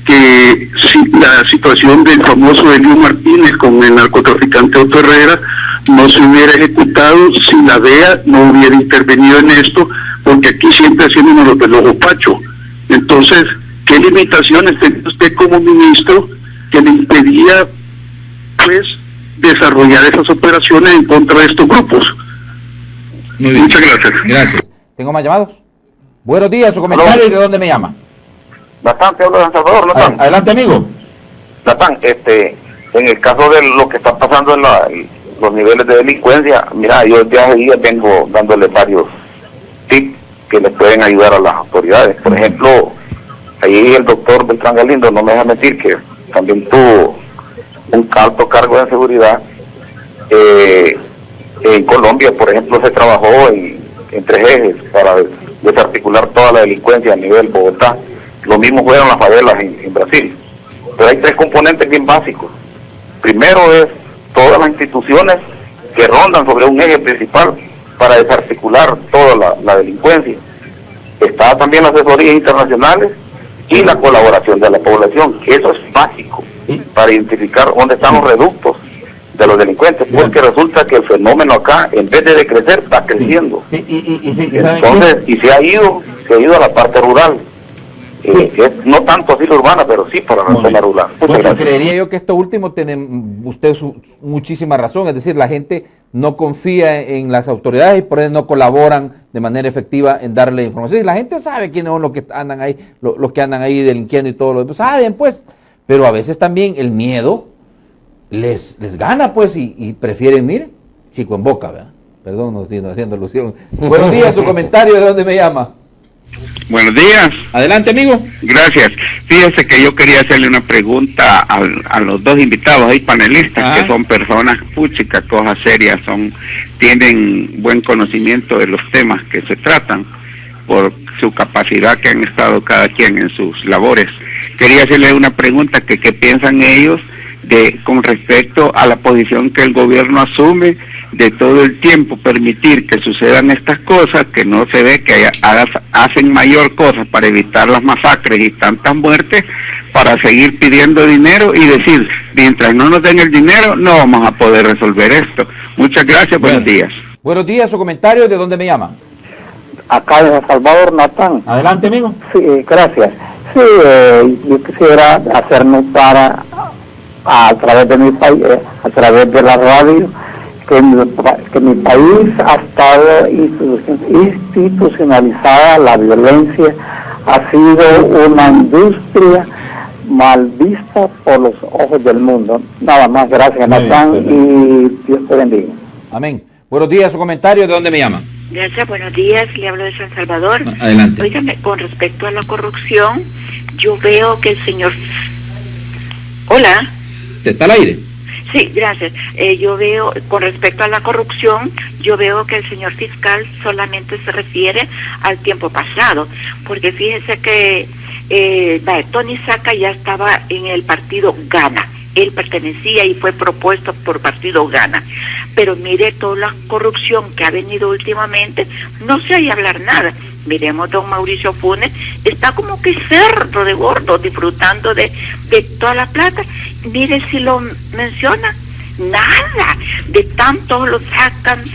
Que si la situación del famoso Elio Martínez con el narcotraficante Otto Herrera no se hubiera ejecutado si la DEA no hubiera intervenido en esto, porque aquí siempre haciéndonos los del ojo pacho. Entonces, ¿qué limitaciones tenía usted como ministro que le impedía, pues, desarrollar esas operaciones en contra de estos grupos? Muy bien. Muchas gracias. Gracias. ¿Tengo más llamados? Buenos días, su comentario y de dónde me llama. Natán, te hablo de San Salvador, Natán. Adelante, amigo. Natán, en el caso de lo que está pasando en los niveles de delincuencia, mira, yo desde hace días vengo dándole varios tips que le pueden ayudar a las autoridades. Por ejemplo, ahí el doctor Beltrán Galindo, no me deja mentir, que también tuvo un alto cargo de seguridad. En Colombia, por ejemplo, se trabajó en 3 ejes para desarticular toda la delincuencia a nivel Bogotá. Lo mismo fueron las favelas en Brasil. Pero hay 3 componentes bien básicos. Primero es todas las instituciones que rondan sobre un eje principal para desarticular toda la delincuencia. Está también las asesorías internacionales y la colaboración de la población. Eso es básico para identificar dónde están los reductos de los delincuentes, porque resulta que el fenómeno acá, en vez de decrecer, va creciendo. Entonces, y se ha ido a la parte rural. No tanto así la urbana, pero sí para la zona rural. Bueno, creería yo que esto último tiene usted muchísima razón, es decir, la gente no confía en las autoridades y por eso no colaboran de manera efectiva en darle información. Y la gente sabe quiénes son los que andan ahí, los que andan ahí delinquiendo y todo lo demás, saben pues, pero a veces también el miedo les gana pues y prefieren, mire, chico en boca, ¿verdad? Perdón, no estoy haciendo alusión. Buenos días, su comentario, ¿de dónde me llama? Buenos días. Adelante, amigo. Gracias. Fíjese que yo quería hacerle una pregunta a los 2 invitados ahí, panelistas, que son personas, puchica, cosas serias, tienen buen conocimiento de los temas que se tratan por su capacidad que han estado cada quien en sus labores. Quería hacerle una pregunta qué piensan ellos con respecto a la posición que el gobierno asume de todo el tiempo permitir que sucedan estas cosas, que no se ve que hacen mayor cosa para evitar las masacres y tantas muertes, para seguir pidiendo dinero y decir, mientras no nos den el dinero, no vamos a poder resolver esto. Muchas gracias, buenos días. Buenos días, su comentario, ¿de dónde me llama? Acá de San Salvador, Natán. Adelante, amigo. Sí, gracias. Sí, yo quisiera hacer notar a través de mi país, a través de la radio, que mi país ha estado institucionalizada, la violencia ha sido una industria mal vista por los ojos del mundo. Nada más, gracias, Natán, y Dios te bendiga. Amén. Buenos días, su comentario, ¿de dónde me llama? Gracias, buenos días, le hablo de San Salvador. Adelante. Óigame, con respecto a la corrupción, yo veo que el señor... Hola. ¿Está al aire? Sí, gracias. Yo veo, con respecto a la corrupción, yo veo que el señor fiscal solamente se refiere al tiempo pasado, porque fíjese que Tony Saca ya estaba en el partido Gana. Él pertenecía y fue propuesto por partido Gana. Pero mire toda la corrupción que ha venido últimamente, no se oye hablar nada. Miremos, don Mauricio Funes, está como que cerdo de gordo, disfrutando de toda la plata. Mire si lo menciona, nada, de tanto lo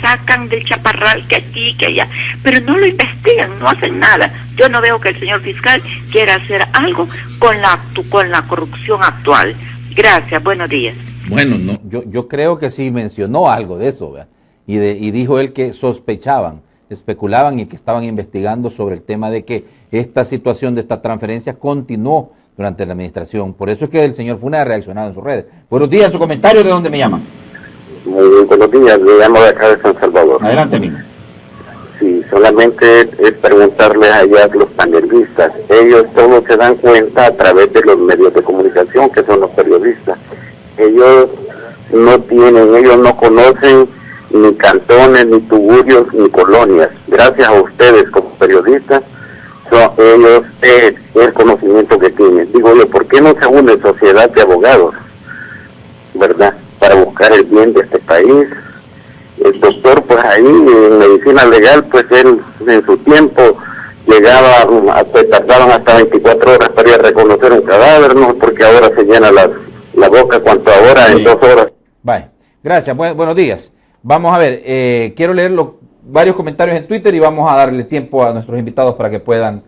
sacan del chaparral que aquí, que allá, pero no lo investigan, no hacen nada. Yo no veo que el señor fiscal quiera hacer algo con la corrupción actual. Gracias, buenos días. Bueno, no, yo creo que sí mencionó algo de eso, ¿verdad? Y dijo él que sospechaban, especulaban y que estaban investigando sobre el tema de que esta situación de esta transferencia continuó durante la administración. Por eso es que el señor Funes ha reaccionado en sus redes. Buenos días, su comentario, ¿de dónde me llama? Muy buenos días, le llamo de acá de San Salvador. Adelante, amigo. Sí, solamente es preguntarles allá a los panelistas. Ellos todos se dan cuenta a través de los medios de comunicación, que son los periodistas. Ellos no conocen ni cantones, ni tugurios, ni colonias. Gracias a ustedes como periodistas, ellos el conocimiento que tienen. Digo yo, ¿por qué no se une sociedad de abogados, verdad? Para buscar el bien de este país. El doctor, pues ahí en medicina legal, pues él en su tiempo tardaban hasta 24 horas para ir a reconocer un cadáver, no porque ahora se llena la boca, cuanto ahora en 2 horas. Bye. Gracias, buenos días. Vamos a ver, quiero leer varios comentarios en Twitter y vamos a darle tiempo a nuestros invitados para que puedan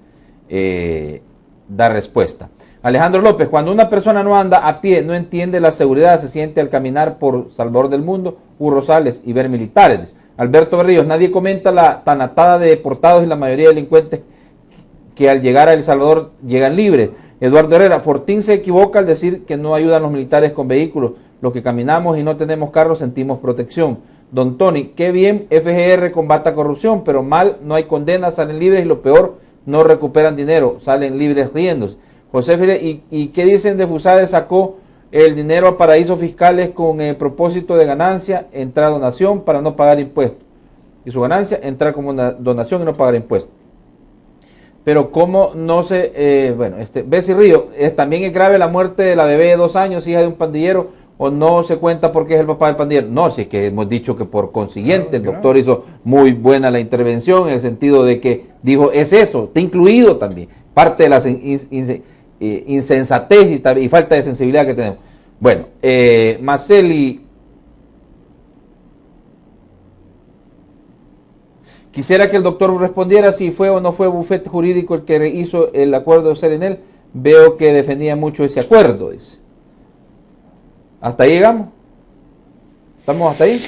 da respuesta. Alejandro López, cuando una persona no anda a pie, no entiende la seguridad, se siente al caminar por Salvador del Mundo, Rosales y ver militares. Alberto Berríos, nadie comenta la tanatada de deportados y la mayoría de delincuentes que al llegar a El Salvador llegan libres. Eduardo Herrera, Fortín se equivoca al decir que no ayudan los militares con vehículos. Los que caminamos y no tenemos carros sentimos protección. Don Tony, qué bien FGR combata corrupción, pero mal, no hay condenas, salen libres y lo peor, no recuperan dinero, salen libres riéndose. José Fire, ¿y qué dicen de FUSADE? Sacó el dinero a paraísos fiscales con el propósito de ganancia, entrar donación para no pagar impuestos. Y su ganancia, entrar como una donación y no pagar impuestos. Pero cómo no se... Bessie Río, también es grave la muerte de la bebé de 2 años, hija de un pandillero, o no se cuenta porque es el papá del pandillero. No, si es que hemos dicho que por consiguiente el doctor hizo muy buena la intervención en el sentido de que dijo, es eso, está incluido también, parte de la insensatez y falta de sensibilidad que tenemos. Bueno, Marceli, quisiera que el doctor respondiera si fue o no fue bufete jurídico el que hizo el acuerdo de Serenel. Veo que defendía mucho ese acuerdo, dice. ¿Hasta ahí llegamos? ¿Estamos hasta ahí?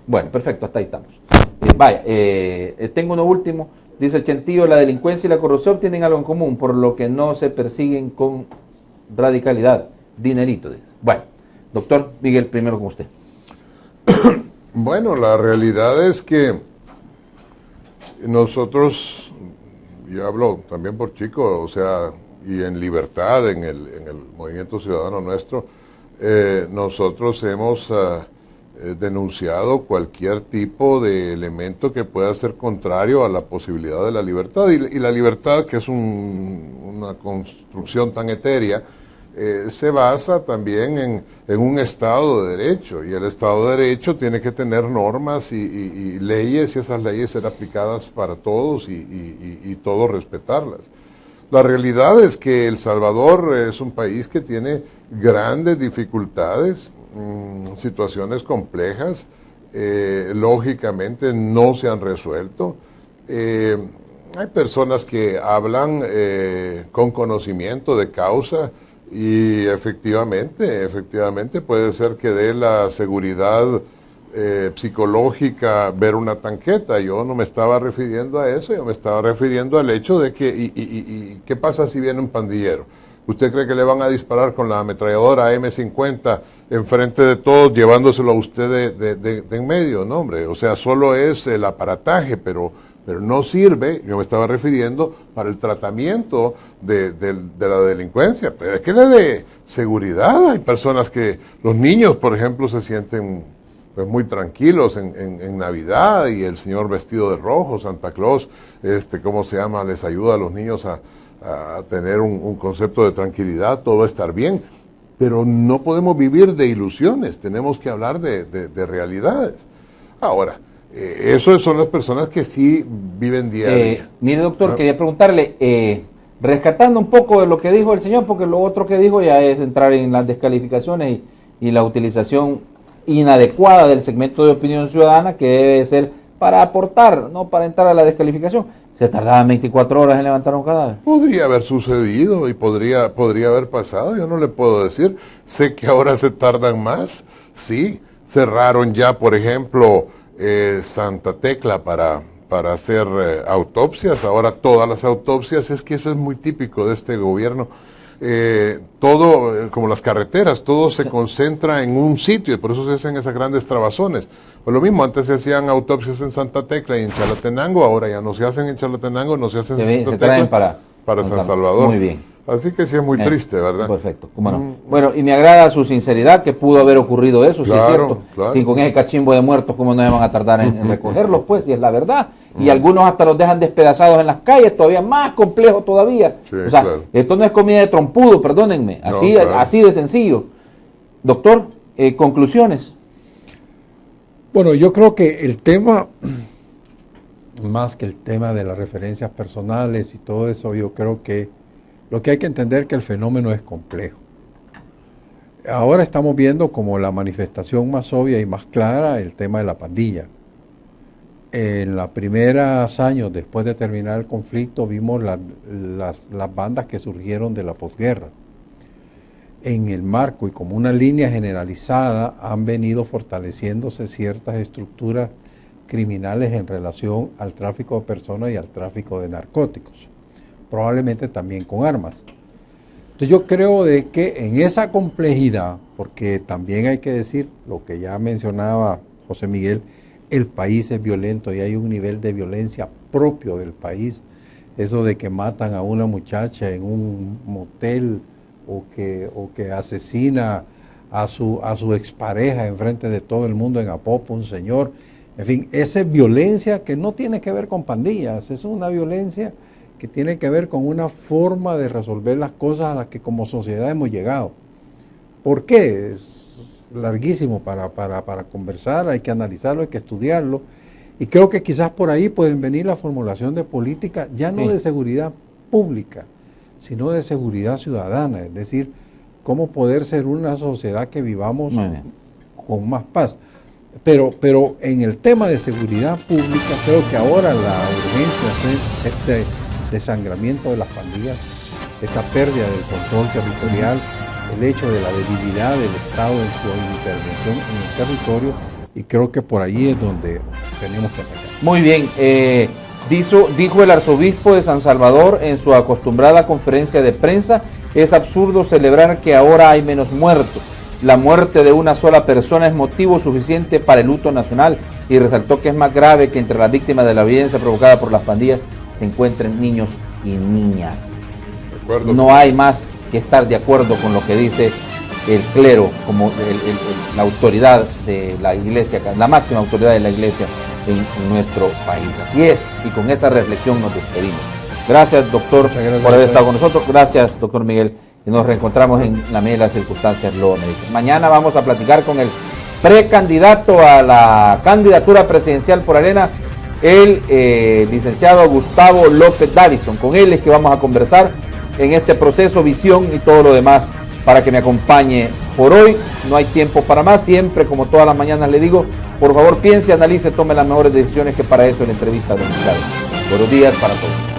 Bueno, perfecto, hasta ahí estamos. Tengo uno último. Dice Chentillo, la delincuencia y la corrupción tienen algo en común, por lo que no se persiguen con radicalidad. Dinerito. Dice. Bueno, doctor Miguel, primero con usted. Bueno, la realidad es que nosotros, yo hablo también por Chico, o sea, y en Libertad, en el Movimiento Ciudadano nuestro, nosotros hemos denunciado cualquier tipo de elemento que pueda ser contrario a la posibilidad de la libertad. Y la libertad, que es una construcción tan etérea, se basa también en un Estado de Derecho, y el Estado de Derecho tiene que tener normas y leyes, y esas leyes ser aplicadas para todos y todos respetarlas. La realidad es que El Salvador es un país que tiene grandes dificultades, situaciones complejas, lógicamente no se han resuelto. Hay personas que hablan con conocimiento de causa y efectivamente puede ser que dé la seguridad psicológica ver una tanqueta. Yo no me estaba refiriendo a eso, yo me estaba refiriendo al hecho de que, y ¿qué pasa si viene un pandillero? ¿Usted cree que le van a disparar con la ametralladora M50 enfrente de todos, llevándoselo a usted de en medio? No, hombre, o sea, solo es el aparataje, pero no sirve, yo me estaba refiriendo, para el tratamiento de la delincuencia. Pero es que le dé seguridad. Hay personas que, los niños, por ejemplo, se sienten pues muy tranquilos en Navidad, y el señor vestido de rojo, Santa Claus, ¿cómo se llama? Les ayuda a los niños a tener un concepto de tranquilidad, todo va a estar bien. Pero no podemos vivir de ilusiones, tenemos que hablar de realidades. Ahora, esas son las personas que sí viven día a día. Mire, doctor, quería preguntarle, rescatando un poco de lo que dijo el señor, porque lo otro que dijo ya es entrar en las descalificaciones y la utilización inadecuada del segmento de opinión ciudadana, que debe ser para aportar, no para entrar a la descalificación. Se tardaban 24 horas en levantar un cadáver. Podría haber sucedido y podría haber pasado, yo no le puedo decir. Sé que ahora se tardan más, sí. Cerraron ya, por ejemplo, Santa Tecla para hacer autopsias. Ahora todas las autopsias, es que eso es muy típico de este gobierno. Todo, como las carreteras, todo se concentra en un sitio, y por eso se hacen esas grandes trabazones. Pues lo mismo, antes se hacían autopsias en Santa Tecla y en Chalatenango, ahora ya no se hacen en Chalatenango, no se hacen en Santa Tecla, para San Salvador. Muy bien. Así que sí es muy triste, ¿verdad? Perfecto, cómo no. Bueno, y me agrada su sinceridad, que pudo haber ocurrido eso, claro, sí es cierto. Claro. Sí, con ese cachimbo de muertos, ¿cómo no se van a tardar en recogerlos? Pues, y es la verdad. Y algunos hasta los dejan despedazados en las calles, todavía más complejo todavía. Sí, o sea, claro, esto no es comida de trompudo, perdónenme, así, no, claro, así de sencillo. Doctor, conclusiones. Bueno, yo creo que el tema, más que el tema de las referencias personales y todo eso, yo creo que lo que hay que entender es que el fenómeno es complejo. Ahora estamos viendo como la manifestación más obvia y más clara el tema de la pandilla. en los primeros años después de terminar el conflicto vimos las bandas que surgieron de la posguerra. En el marco y como una línea generalizada han venido fortaleciéndose ciertas estructuras criminales en relación al tráfico de personas y al tráfico de narcóticos, probablemente también con armas. Entonces yo creo de que en esa complejidad, porque también hay que decir lo que ya mencionaba José Miguel, el país es violento y hay un nivel de violencia propio del país, eso de que matan a una muchacha en un motel o que asesina a su expareja enfrente de todo el mundo en Apopo, un señor. En fin, esa es violencia que no tiene que ver con pandillas, es una violencia que tiene que ver con una forma de resolver las cosas a las que como sociedad hemos llegado. ¿Por qué? Es larguísimo para conversar, hay que analizarlo, hay que estudiarlo, y creo que quizás por ahí pueden venir la formulación de política, ya no de seguridad pública, sino de seguridad ciudadana, es decir, cómo poder ser una sociedad que vivamos con más paz. Pero en el tema de seguridad pública, creo que ahora la urgencia es este desangramiento de las pandillas, esta pérdida del control territorial, el hecho de la debilidad del Estado en su intervención en el territorio, y creo que por ahí es donde tenemos que atacar. Muy bien, dijo el arzobispo de San Salvador en su acostumbrada conferencia de prensa: es absurdo celebrar que ahora hay menos muertos. La muerte de una sola persona es motivo suficiente para el luto nacional, y resaltó que es más grave que entre las víctimas de la violencia provocada por las pandillas se encuentren niños y niñas. No hay más que estar de acuerdo con lo que dice el clero, como la autoridad de la iglesia, la máxima autoridad de la iglesia en nuestro país. Así es, y con esa reflexión nos despedimos. Gracias, doctor, por haber estado con nosotros. Gracias, doctor Miguel. Y nos reencontramos en la medida de las circunstancias lo american. Mañana vamos a platicar con el precandidato a la candidatura presidencial por Arena, el licenciado Gustavo López Davison. Con él es que vamos a conversar en este proceso, visión y todo lo demás, para que me acompañe. Por hoy no hay tiempo para más. Siempre, como todas las mañanas le digo, por favor piense, analice, tome las mejores decisiones, que para eso es la entrevista dominical. Buenos días para todos.